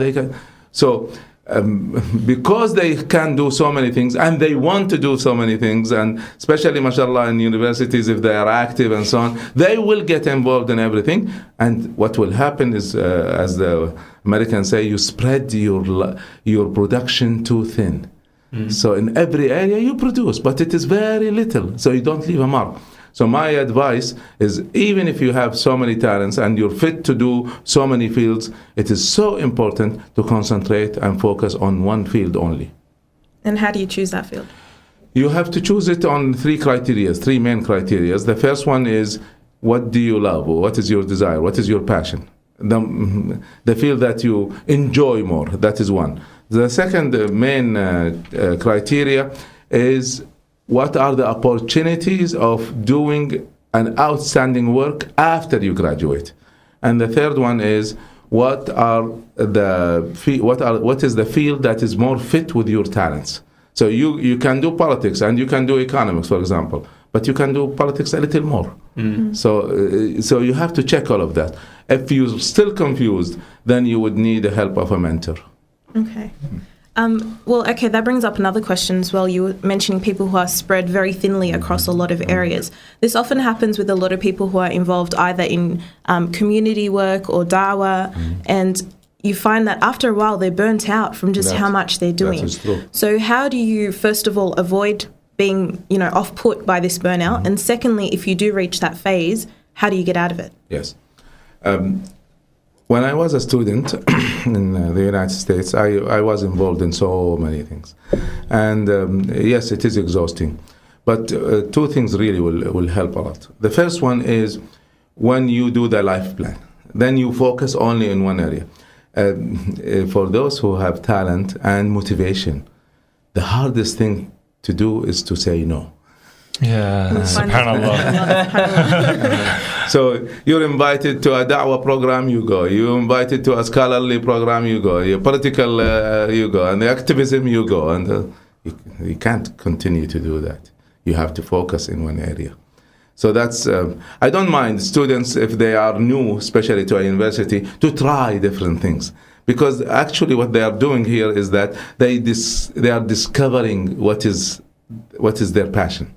Speaker 1: because they can do so many things and they want to do so many things, and especially mashallah in universities, if they are active and so on, they will get involved in everything. And what will happen is, as the Americans say, you spread your production too thin. So in every area you produce, but it is very little, so you don't leave a mark. So my advice is, even if you have so many talents and you're fit to do so many fields, it is so important to concentrate and focus on one field only.
Speaker 3: And how do you choose that field?
Speaker 1: You have to choose it on three main criteria. The first one is, what do you love? What is your desire? What is your passion? The field that you enjoy more, that is one. The second main criteria is, what are the opportunities of doing an outstanding work after you graduate? And the third one is, what is the field that is more fit with your talents? So you can do politics and you can do economics, for example, but you can do politics a little more. So you have to check all of that. If you're still confused, then you would need the help of a mentor.
Speaker 3: Okay. Okay, that brings up another question as well. You were mentioning people who are spread very thinly across a lot of areas. This often happens with a lot of people who are involved either in community work or da'wah, and you find that after a while they're burnt out from just how much they're doing.
Speaker 1: That is true.
Speaker 3: So how do you, first of all, avoid being, off-put by this burnout? And secondly, if you do reach that phase, how do you get out of it?
Speaker 1: Yes. When I was a student in the United States, I was involved in so many things. And yes, it is exhausting. But two things really will help a lot. The first one is, when you do the life plan, then you focus only in one area. For those who have talent and motivation, the hardest thing to do is to say no.
Speaker 2: Yeah, subhanallah.
Speaker 1: So you're invited to a da'wah program, you go. You're invited to a scholarly program, you go. You're political, you go. And the activism, you go. And you can't continue to do that. You have to focus in one area. So that's, I don't mind students, if they are new, especially to a university, to try different things. Because actually what they are doing here is that they are discovering what is their passion,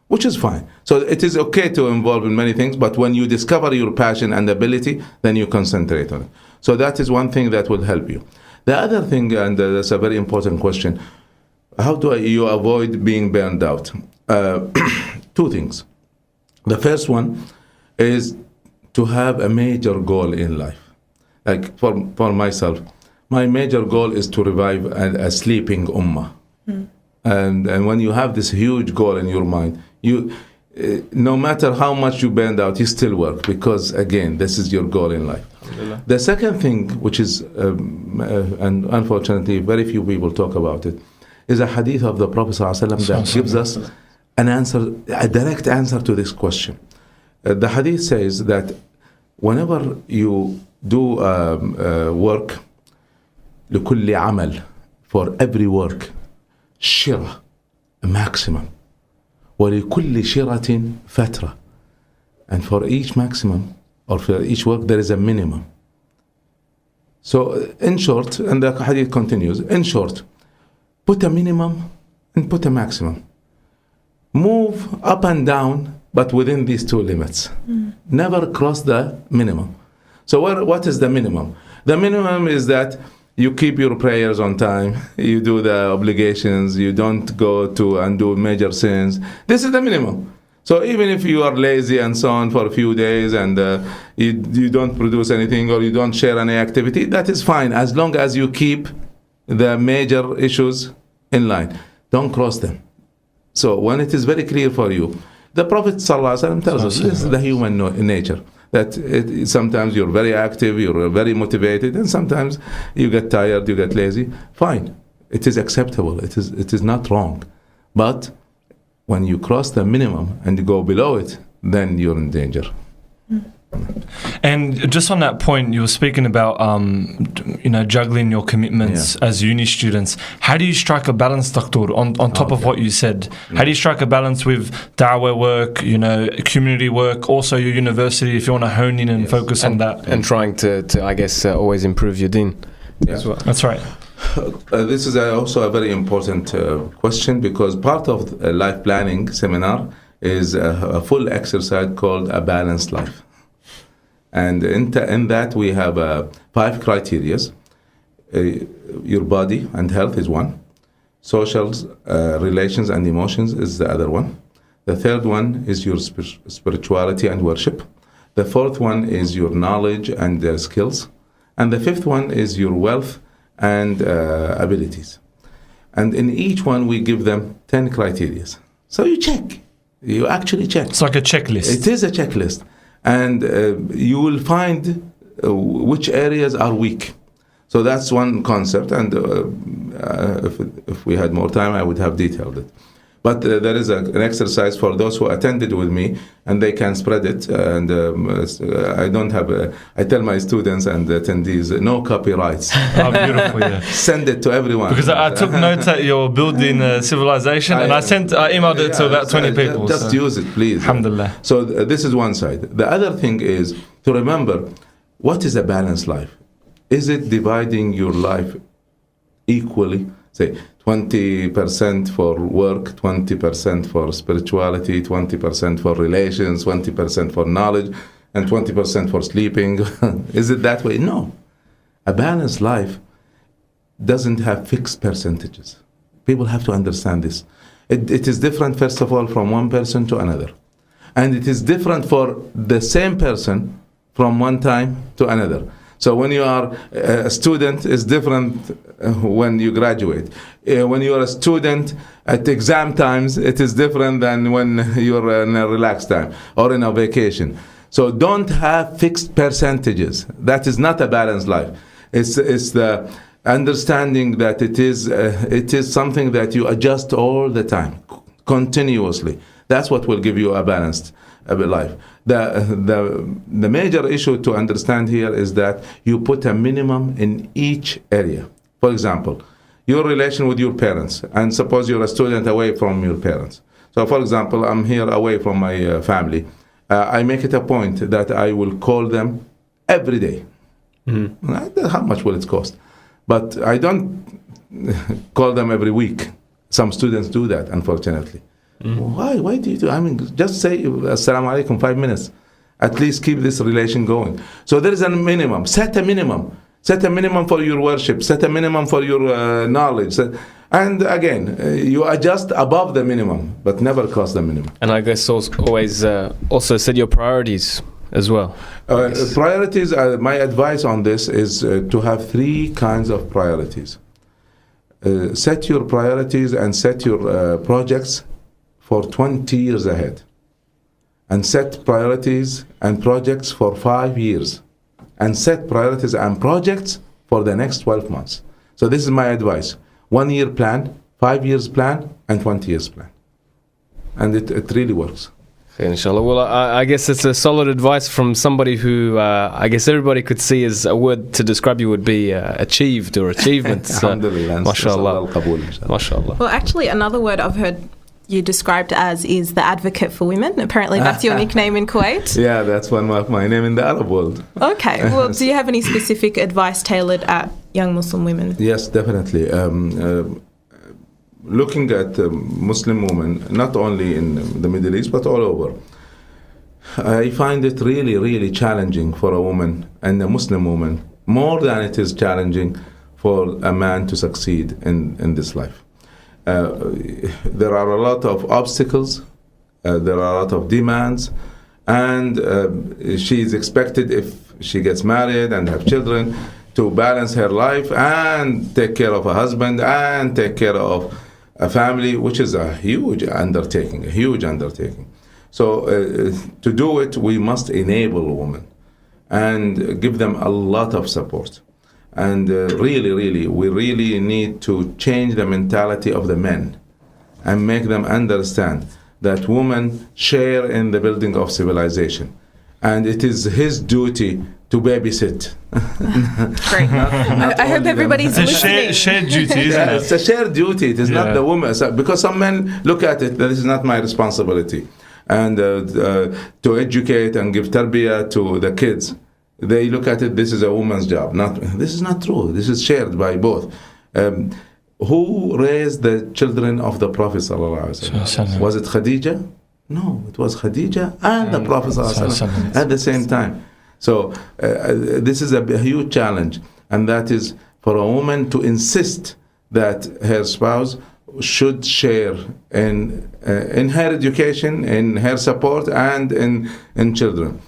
Speaker 1: which is fine. So it is okay to involve in many things, but when you discover your passion and ability, then you concentrate on it. So that is one thing that will help you. The other thing, and that's a very important question, how do you avoid being burned out? Two things. The first one is to have a major goal in life. Like for myself, my major goal is to revive a sleeping ummah. And when you have this huge goal in your mind, you no matter how much you bend out, you still work, because again, this is your goal in life. The second thing, which is and unfortunately very few people talk about it, is a hadith of the Prophet ﷺ that gives us an answer, a direct answer to this question. The hadith says that whenever you do work, لكل عمل, for every work, شرة, a maximum, ولكل شرة فترة, and for each maximum or for each work there is a minimum. So in short, and the hadith continues, in short, put a minimum and put a maximum. Move up and down, but within these two limits. Never cross the minimum. So what is the minimum? The minimum is that you keep your prayers on time, you do the obligations, you don't go to and do major sins. This is the minimum. So even if you are lazy and so on for a few days and you don't produce anything or you don't share any activity, that is fine, as long as you keep the major issues in line. Don't cross them. So when it is very clear for you, the Prophet ﷺ tells us this is the human nature, that sometimes you're very active, you're very motivated, and sometimes you get tired, you get lazy. Fine, it is acceptable, it is not wrong. But when you cross the minimum and you go below it, then you're in danger.
Speaker 2: And just on that point, you were speaking about, juggling your commitments as uni students. How do you strike a balance, Doctor, on top of what you said? How do you strike a balance with da'wah work, community work, also your university, if you want to hone in and focus on that?
Speaker 5: And trying to I guess, always improve your deen as well.
Speaker 2: That's right.
Speaker 1: This is also a very important question, because part of a life planning seminar is a full exercise called a balanced life. And in that we have 5 criteria. Your body and health is one. Social relations and emotions is the other one. The third one is your spirituality and worship. The fourth one is your knowledge and skills. And the fifth one is your wealth and abilities. And in each one we give them 10 criteria. So you check. You actually check.
Speaker 2: It's like a checklist.
Speaker 1: It is a checklist. And you will find which areas are weak. So that's one concept. And if we had more time, I would have detailed it. But there is an exercise for those who attended with me, and they can spread it. And I tell my students and attendees, no copyrights.
Speaker 2: Oh, beautiful, yeah.
Speaker 1: Send it to everyone.
Speaker 2: Because I took notes that you're building civilization, and I emailed it to about 20 people.
Speaker 1: Just use it, please.
Speaker 2: Alhamdulillah.
Speaker 1: So this is one side. The other thing is to remember, what is a balanced life? Is it dividing your life equally? Say 20% for work, 20% for spirituality, 20% for relations, 20% for knowledge, and 20% for sleeping. Is it that way? No. A balanced life doesn't have fixed percentages. People have to understand this. It is different, first of all, from one person to another. And it is different for the same person from one time to another. So when you are a student, it's different when you graduate. When you are a student at exam times, it is different than when you're in a relaxed time or in a vacation. So don't have fixed percentages. That is not a balanced life. It's the understanding that it is something that you adjust all the time, continuously. That's what will give you a balanced life. The major issue to understand here is that you put a minimum in each area. For example, your relation with your parents, and suppose you're a student away from your parents. So for example, I'm here away from my family. I make it a point that I will call them every day. Mm-hmm. How much will it cost? But I don't call them every week. Some students do that, unfortunately. Mm-hmm. Why do you do? I mean, just say Assalamu alaikum 5 minutes. At least keep this relation going. So there is a minimum. Set a minimum. Set a minimum for your worship. Set a minimum for your knowledge. And again, you adjust above the minimum, but never cross the minimum.
Speaker 5: And I guess always also set your priorities as well.
Speaker 1: Priorities, my advice on this is to have 3 kinds of priorities. Set your priorities and set your projects for 20 years ahead. And set priorities and projects for 5 years. And set priorities and projects for the next 12 months. So this is my advice. 1 year plan, 5 years plan, and 20 years plan. And it really works.
Speaker 5: Inshallah. Well, I guess it's a solid advice from somebody who I guess everybody could see as a word to describe you would be achieved or achievement.
Speaker 1: Alhamdulillah.
Speaker 5: MashaAllah. MashaAllah.
Speaker 3: Well, actually, another word I've heard you described as is the advocate for women. Apparently that's your nickname in Kuwait.
Speaker 1: Yeah, that's one of my name in the Arab world.
Speaker 3: Okay. Well, do you have any specific advice tailored at young Muslim women?
Speaker 1: Yes, definitely. Looking at Muslim women, not only in the Middle East, but all over, I find it really, really challenging for a woman, and a Muslim woman, more than it is challenging for a man to succeed in this life. There are a lot of obstacles, there are a lot of demands, and she is expected, if she gets married and have children, to balance her life and take care of a husband and take care of a family, which is a huge undertaking, So to do it, we must enable women and give them a lot of support. And really, we really need to change the mentality of the men and make them understand that women share in the building of civilization. and it is his duty to babysit.
Speaker 3: Great. I hope everybody's
Speaker 2: And
Speaker 3: listening.
Speaker 2: shared duty, isn't
Speaker 1: Yeah,
Speaker 2: it?
Speaker 1: it's a shared duty. It is
Speaker 2: Yeah.
Speaker 1: not the woman. Because some men look at it that this is not my responsibility. And to educate and give tarbiyah to the kids, they look at it, this is a woman's job. This is not true. This is shared by both. Who raised the children of the Prophet ﷺ? Was it Khadija? No, it was Khadija and the Prophet ﷺ at the same time. So this is a huge challenge, and that is for a woman to insist that her spouse should share in her education, in her support, and in children.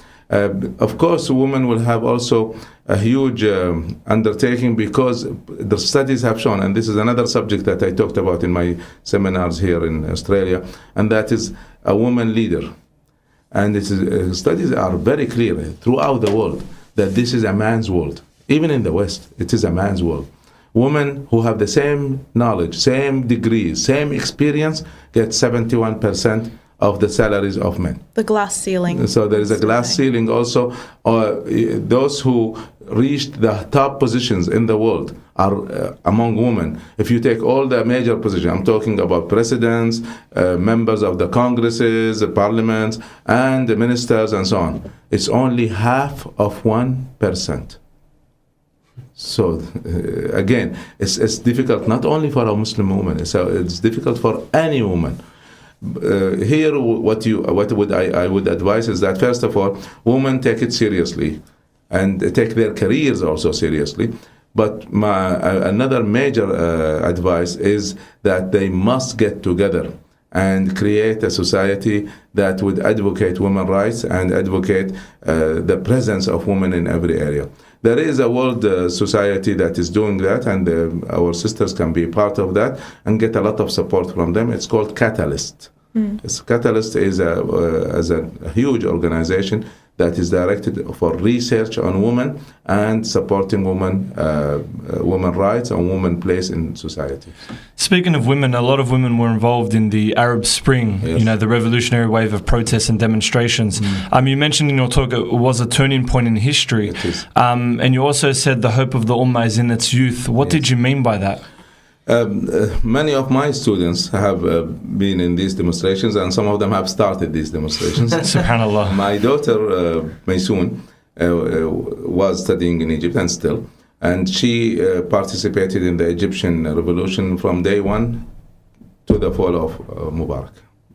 Speaker 1: Of course, a woman will have also a huge undertaking, because the studies have shown, and this is another subject that I talked about in my seminars here in Australia, and that is a woman leader. And studies are very clear throughout the world that this is a man's world. Even in the West, it is a man's world. Women who have the same knowledge, same degrees, same experience get 71% of the salaries of men.
Speaker 3: The glass ceiling.
Speaker 1: So there is a glass ceiling also. Those who reached the top positions in the world are among women. If you take all the major positions, I'm talking about presidents, members of the congresses, the parliaments, and the ministers, and so on. It's only half of 1%. So again, it's difficult not only for a Muslim woman. It's difficult for any woman. Here, what I would advise is that, first of all, women take it seriously and take their careers also seriously. But another major advice is that they must get together and create a society that would advocate women's rights and advocate the presence of women in every area. There is a world society that is doing that, and our sisters can be part of that and get a lot of support from them. It's called Catalyst. Catalyst is a huge organization that is directed for research on women and supporting women rights and women's place in society.
Speaker 2: Speaking of women, a lot of women were involved in the Arab Spring,
Speaker 1: Yes.
Speaker 2: The revolutionary wave of protests and demonstrations. You mentioned in your talk it was a turning point in history.
Speaker 1: It is.
Speaker 2: And you also said the hope of the Ummah is in its youth. What did you mean by that?
Speaker 1: Many of my students have been in these demonstrations, and some of them have started these demonstrations.
Speaker 2: Subhanallah.
Speaker 1: My daughter, Maysoon, was studying in Egypt and still, and she participated in the Egyptian revolution from day one to the fall of Mubarak,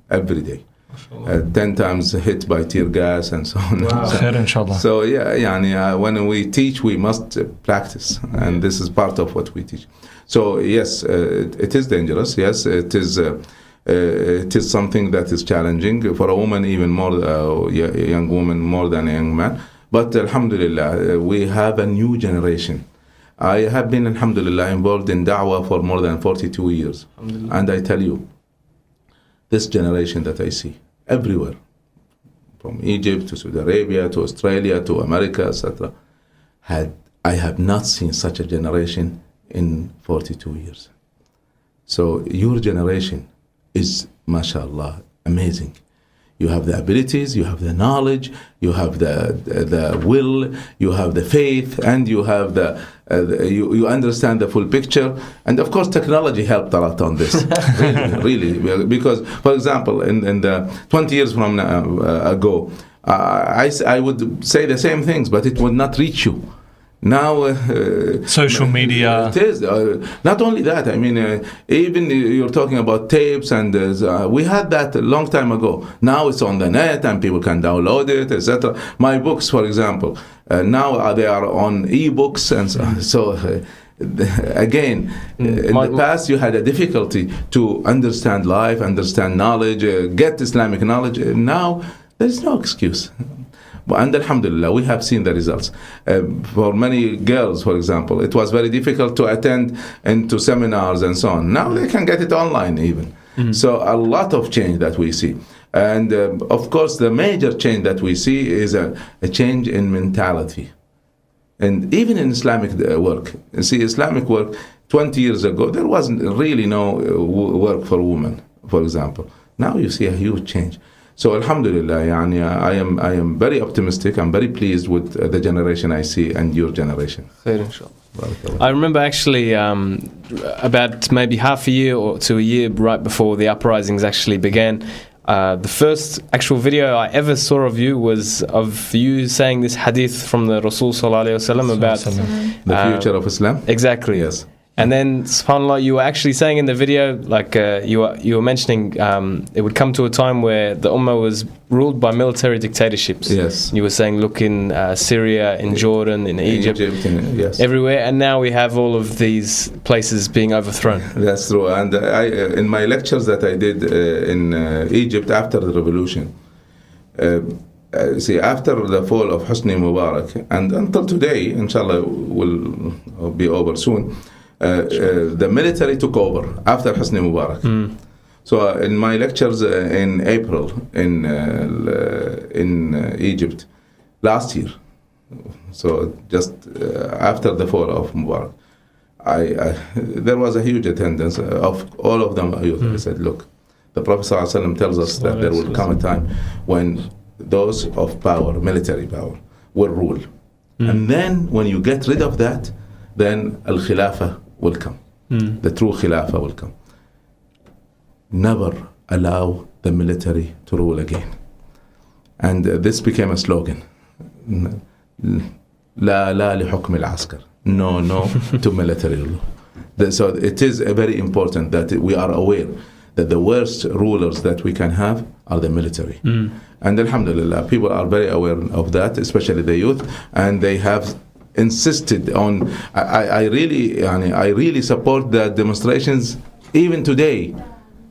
Speaker 1: every day. 10 times hit by tear gas and so on.
Speaker 2: Wow. Khair, inshallah.
Speaker 1: So when we teach, we must practice, and this is part of what we teach. So yes, it is dangerous. Yes, it is something that is challenging for a woman, even more a young woman more than a young man. But alhamdulillah, we have a new generation. I have been alhamdulillah involved in da'wah for more than 42 years, and I tell you, this generation that I see everywhere, from Egypt to Saudi Arabia to Australia to America, etc., I have not seen such a generation in 42 years. So your generation is, mashallah, amazing. You have the abilities, you have the knowledge, you have the will, you have the faith, and you have you understand the full picture. And of course, technology helped a lot on this, really. Because, for example, in the 20 years from ago, I would say the same things, but it would not reach you. Now,
Speaker 2: social media.
Speaker 1: It is. Not only that, I mean, even you're talking about tapes, and we had that a long time ago. Now it's on the net, and people can download it, etc. My books, for example, now they are on e-books, and so again, in the past you had a difficulty to understand life, understand knowledge, get Islamic knowledge. Now there is no excuse. And alhamdulillah, we have seen the results. For many girls, for example, it was very difficult to attend into seminars and so on. Now they can get it online even. So a lot of change that we see. And of course, the major change that we see is a change in mentality. And even in Islamic work. You see, Islamic work, 20 years ago, there wasn't really no work for women, for example. Now you see a huge change. So Alhamdulillah, يعني, I am very optimistic. I'm very pleased with the generation I see and your generation.
Speaker 5: I remember actually about maybe half a year or to a year right before the uprisings actually began, the first actual video I ever saw of you was of you saying this hadith from the Rasul Sallallahu Alaihi Wasallam about
Speaker 1: the future of Islam.
Speaker 5: Exactly.
Speaker 1: Yes.
Speaker 5: And then, subhanAllah, you were actually saying in the video, like you were mentioning, it would come to a time where the Ummah was ruled by military dictatorships.
Speaker 1: Yes.
Speaker 5: You were saying, look in Syria, in Jordan, in Egypt,
Speaker 1: yes,
Speaker 5: everywhere, and now we have all of these places being overthrown.
Speaker 1: That's true. And I, in my lectures that I did in Egypt after the revolution, see, after the fall of Hosni Mubarak, and until today, inshallah, will be over soon. The military took over after Hosni Mubarak. So in my lectures in April in Egypt last year, so just after the fall of Mubarak, there was a huge attendance of all of them. I said, look, the Prophet ﷺ tells us that there will come a time when those of power, military power, will rule. And then when you get rid of that, then Al-Khilafah will come. The true Khilafah will come. Never allow the military to rule again. And this became a slogan. لا لحكم العسكر. No to military rule. So it is very important that we are aware that the worst rulers that we can have are the military. And alhamdulillah, people are very aware of that, especially the youth, and they have insisted on. I really support the demonstrations even today,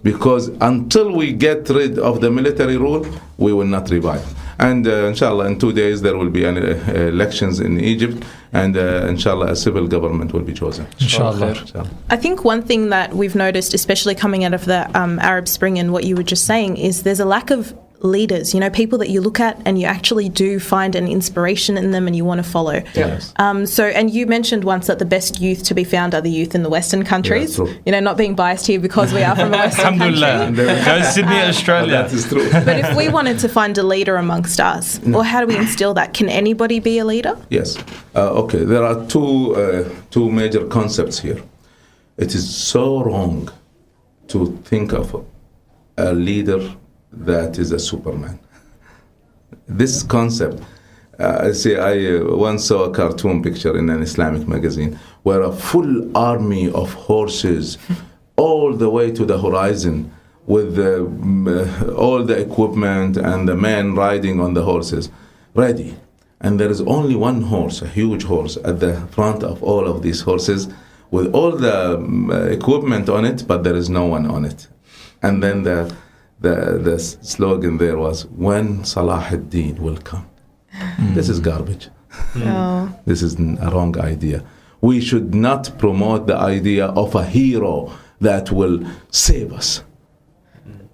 Speaker 1: because until we get rid of the military rule, we will not revive. And inshallah, in 2 days there will be elections in Egypt, and inshallah a civil government will be chosen.
Speaker 2: Inshallah.
Speaker 3: I think one thing that we've noticed, especially coming out of the Arab Spring and what you were just saying, is there's a lack of leaders, people that you look at and you actually do find an inspiration in them and you want to follow.
Speaker 1: Yes.
Speaker 3: And you mentioned once that the best youth to be found are the youth in the Western countries.
Speaker 1: Yeah,
Speaker 3: not being biased here because we are from a Western country.
Speaker 2: Go Sydney, Australia.
Speaker 1: That is true.
Speaker 3: But if we wanted to find a leader amongst us, or how do we instill that? Can anybody be a leader?
Speaker 1: Yes. Okay, there are two major concepts here. It is so wrong to think of a leader that is a Superman. This concept, I once saw a cartoon picture in an Islamic magazine where a full army of horses all the way to the horizon with all the equipment and the men riding on the horses, ready. And there is only one horse, a huge horse, at the front of all of these horses with all the equipment on it, but there is no one on it. And then the slogan there was, when Salah ad-Din will come. This is garbage. This is a wrong idea. We should not promote the idea of a hero that will save us.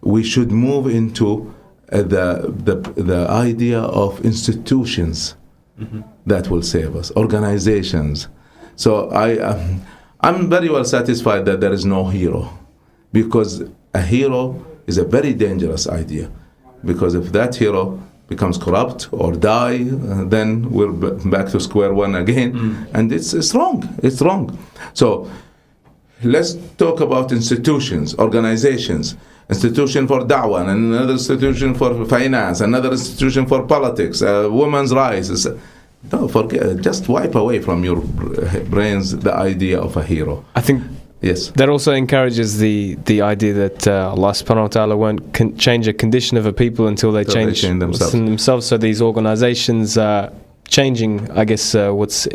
Speaker 1: We should move into the idea of institutions that will save us, organizations. So I'm very well satisfied that there is no hero, because a hero is a very dangerous idea, because if that hero becomes corrupt or die, then we're back to square one again, and it's wrong. It's wrong. So let's talk about institutions, organizations. Institution for da'wah, and another institution for finance, another institution for politics, women's rights. Don't forget, just wipe away from your brains the idea of a hero.
Speaker 5: I think
Speaker 1: yes,
Speaker 5: that also encourages the idea that Allah subhanahu wa ta'ala won't change a condition of a people until they change themselves. So these organizations are changing, I guess, what's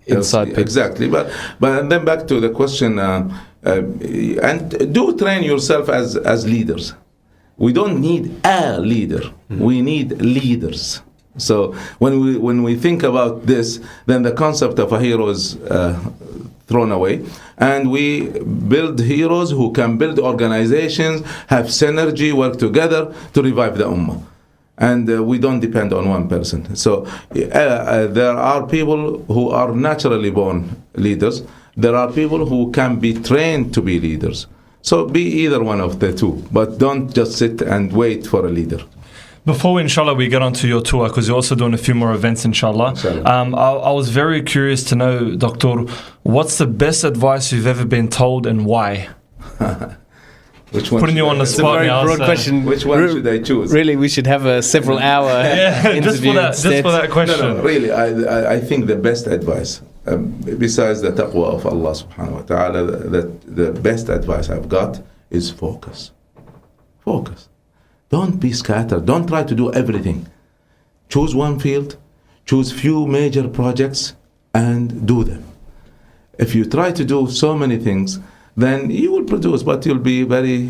Speaker 5: inside people.
Speaker 1: Exactly. But then back to the question, and do train yourself as leaders. We don't need a leader. We need leaders. So when we think about this, then the concept of a hero is thrown away, and we build heroes who can build organizations, have synergy, work together to revive the ummah. And we don't depend on one person. So there are people who are naturally born leaders. There are people who can be trained to be leaders. So be either one of the two, but don't just sit and wait for a leader.
Speaker 2: Before, inshallah, we get onto your tour, because you're also doing a few more events, inshallah. I was very curious to know, Doctor, what's the best advice you've ever been told and why?
Speaker 1: Which one?
Speaker 2: Putting you on the spot
Speaker 5: very
Speaker 2: now.
Speaker 5: broad question.
Speaker 1: Which one should I choose?
Speaker 5: Really, we should have a several-hour interview.
Speaker 2: Just for that question.
Speaker 1: No, really, I think the best advice, besides the taqwa of Allah subhanahu wa ta'ala, the best advice I've got is focus. Focus. Don't be scattered. Don't try to do everything. Choose one field, choose few major projects, and do them. If you try to do so many things, then you will produce, but you'll be very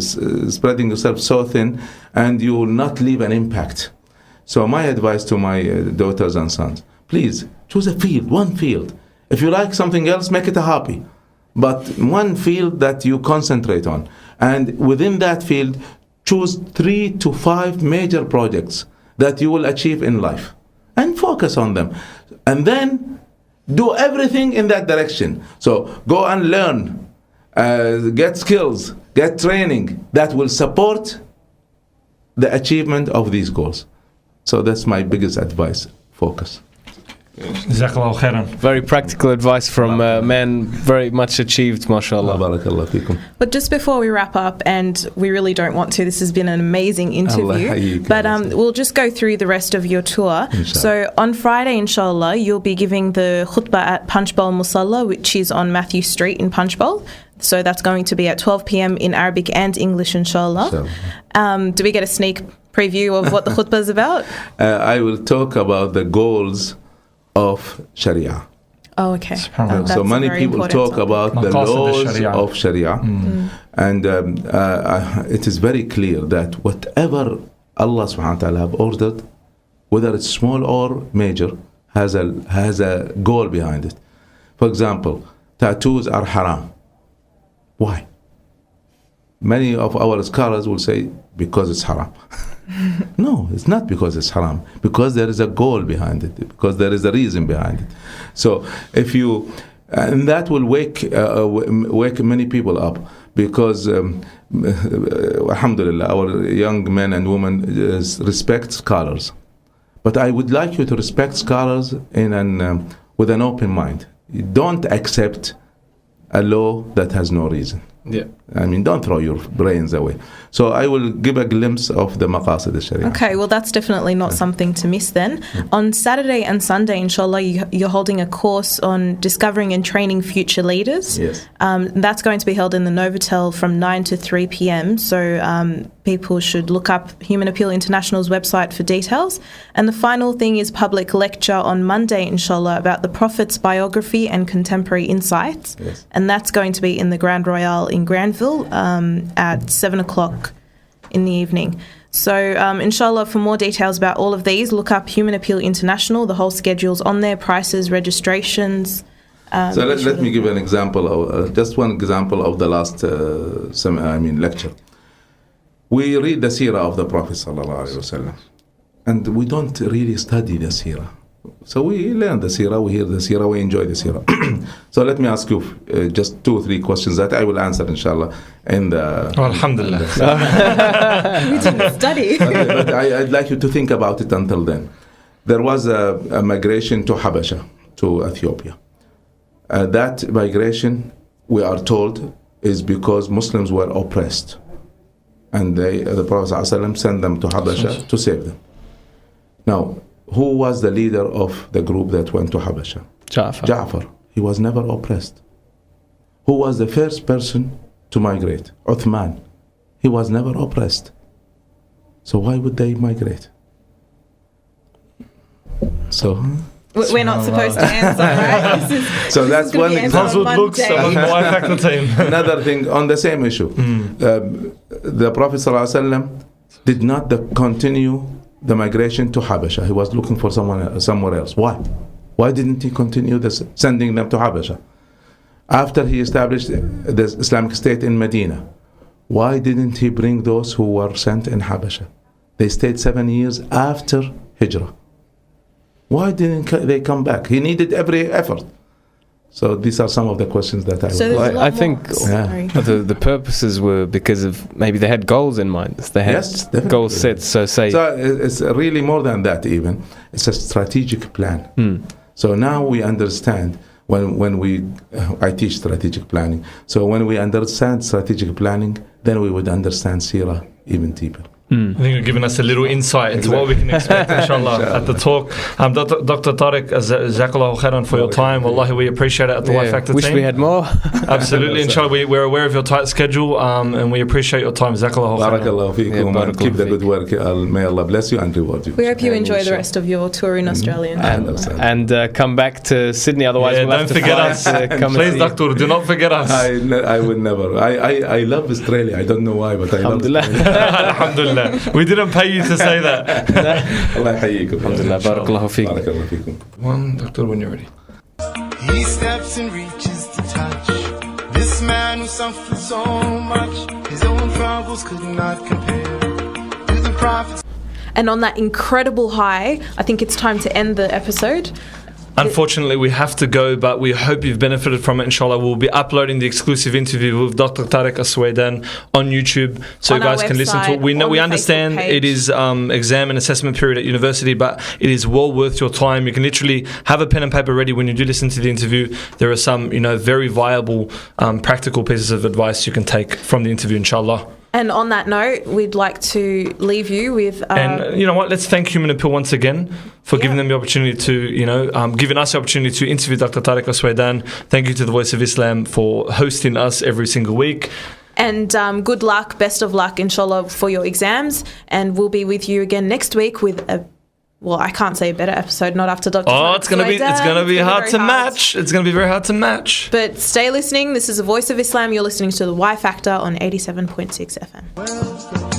Speaker 1: spreading yourself so thin, and you will not leave an impact. So my advice to my daughters and sons, please choose a field, one field. If you like something else, make it a hobby. But one field that you concentrate on. And within that field, choose 3 to 5 major projects that you will achieve in life. And focus on them. And then do everything in that direction. So go and learn, get skills, get training that will support the achievement of these goals. So that's my biggest advice, focus.
Speaker 2: Jazakallahu khairan.
Speaker 5: Very practical advice from a man very much achieved, mashallah.
Speaker 1: Barakallah feekum.
Speaker 3: But just before we wrap up, and we really don't want to, this has been an amazing interview, but we'll just go through the rest of your tour.
Speaker 1: Inshallah.
Speaker 3: So on Friday, inshallah, you'll be giving the khutbah at Punchbowl Musalla, which is on Matthew Street in Punchbowl. So that's going to be at 12 p.m. in Arabic and English, inshallah. Do we get a sneak preview of what the khutbah is about?
Speaker 1: I will talk about the goals of Sharia.
Speaker 3: Oh, okay.
Speaker 1: So many people talk about the laws of Sharia. And it is very clear that whatever Allah subhanahu wa ta'ala have ordered, whether it's small or major, has a goal behind it. For example, tattoos are haram. Why? Many of our scholars will say, because it's haram. No, it's not because it's haram. Because there is a goal behind it. Because there is a reason behind it. So if you, and that will wake many people up. Because, alhamdulillah, our young men and women respect scholars. But I would like you to respect scholars with an open mind. You don't accept a law that has no reason.
Speaker 5: Yeah.
Speaker 1: I mean, don't throw your brains away. So I will give a glimpse of the maqasid al-Sharia.
Speaker 3: Okay, well, that's definitely not something to miss then. On Saturday and Sunday, inshallah, you're holding a course on discovering and training future leaders.
Speaker 1: Yes.
Speaker 3: That's going to be held in the Novotel from 9 to 3 p.m. So people should look up Human Appeal International's website for details. And the final thing is public lecture on Monday, inshallah, about the Prophet's biography and contemporary insights.
Speaker 1: Yes.
Speaker 3: And that's going to be in the Grand Royale in Granville at 7 o'clock in the evening. So, inshallah, for more details about all of these, look up Human Appeal International. The whole schedule's on there, prices, registrations.
Speaker 1: So let me give an example, just one example of the last lecture. We read the seerah of the Prophet sallallahu alaihi wasallam, and we don't really study the seerah. So we learn the seerah, we hear the seerah, we enjoy the seerah. So let me ask you just 2 or 3 questions that I will answer, inshallah, in the...
Speaker 2: Alhamdulillah.
Speaker 3: We didn't study.
Speaker 1: But I'd like you to think about it until then. There was a migration to Habasha, to Ethiopia. That migration, we are told, is because Muslims were oppressed. And the Prophet ﷺ sent them to Habasha to save them. Now, who was the leader of the group that went to Habasha? Ja'far. He was never oppressed. Who was the first person to migrate? Uthman. He was never oppressed. So why would they migrate? So...
Speaker 3: We're not supposed to answer, right?
Speaker 1: So that's one example. Another thing on the same issue. The Prophet ﷺ did not continue the migration to Habasha. He was looking for somewhere else. Why? Why didn't he continue sending them to Habasha? After he established the Islamic State in Medina, why didn't he bring those who were sent in Habasha? They stayed 7 years after Hijrah. Why didn't they come back? He needed every effort. So these are some of the questions that I
Speaker 3: So
Speaker 1: would
Speaker 3: there's a lot
Speaker 5: I think
Speaker 3: more. Sorry.
Speaker 5: the purposes were because of maybe they had goals in mind. They had
Speaker 1: Yes, definitely.
Speaker 5: goals set. So say
Speaker 1: So it's really more than that even. It's a strategic plan. So now we understand when we, I teach strategic planning. So when we understand strategic planning, then we would understand Seerah even deeper.
Speaker 2: I think you've given us a little insight into what we can expect, inshallah, at the talk. Dr. Tareq, Jazakallahu khairan for your time. Wallahi, we appreciate it at the Y Factor
Speaker 5: wish
Speaker 2: team.
Speaker 5: we had more.
Speaker 2: Absolutely, inshallah. We're aware of your tight schedule and we appreciate your time. Jazakallahu khairan.
Speaker 1: Barakallahu feekum, and keep the good work. May Allah bless you and reward you.
Speaker 3: We hope you enjoy the rest of your tour in Australia.
Speaker 5: And come back to Sydney. Otherwise, we'll have
Speaker 2: don't
Speaker 5: to
Speaker 2: forget
Speaker 5: fly,
Speaker 2: us.
Speaker 5: come
Speaker 2: Please,
Speaker 5: and see
Speaker 2: Doctor, do not forget us.
Speaker 1: I would never. I love Australia. I don't know why, but I love Australia.
Speaker 2: Alhamdulillah. We didn't pay you to say that.
Speaker 1: Allah يحييكم.
Speaker 5: Alhamdulillah. Barakallahu feekum.
Speaker 1: Barakallahu feekum.
Speaker 2: One, Doctor, when you're ready.
Speaker 4: He steps and reaches to touch this man who suffered so much. His own troubles could not compare to the prophets.
Speaker 3: And on that incredible high, I think it's time to end the episode.
Speaker 2: Unfortunately, we have to go, but we hope you've benefited from it. Inshallah, we'll be uploading the exclusive interview with Dr. Tareq Al Suwaidan on YouTube, so
Speaker 3: On
Speaker 2: you guys
Speaker 3: our
Speaker 2: can listen to it. We
Speaker 3: website,
Speaker 2: know,
Speaker 3: on
Speaker 2: we
Speaker 3: the
Speaker 2: understand
Speaker 3: Facebook page.
Speaker 2: it is exam and assessment period at university, but it is well worth your time. You can literally have a pen and paper ready when you do listen to the interview. There are some, very viable, practical pieces of advice you can take from the interview, inshallah.
Speaker 3: And on that note, we'd like to leave you with...
Speaker 2: And you know what? Let's thank Human Appeal once again for giving them the opportunity to, giving us the opportunity to interview Dr. Tareq Al Suwaidan. Thank you to the Voice of Islam for hosting us every single week.
Speaker 3: And good luck, best of luck, inshallah, for your exams. And we'll be with you again next week with I can't say a better episode, not after Dr.
Speaker 2: Oh, it's gonna be hard to match. It's gonna be very hard to match.
Speaker 3: But stay listening. This is the Voice of Islam. You're listening to the Y Factor on 87.6 FM.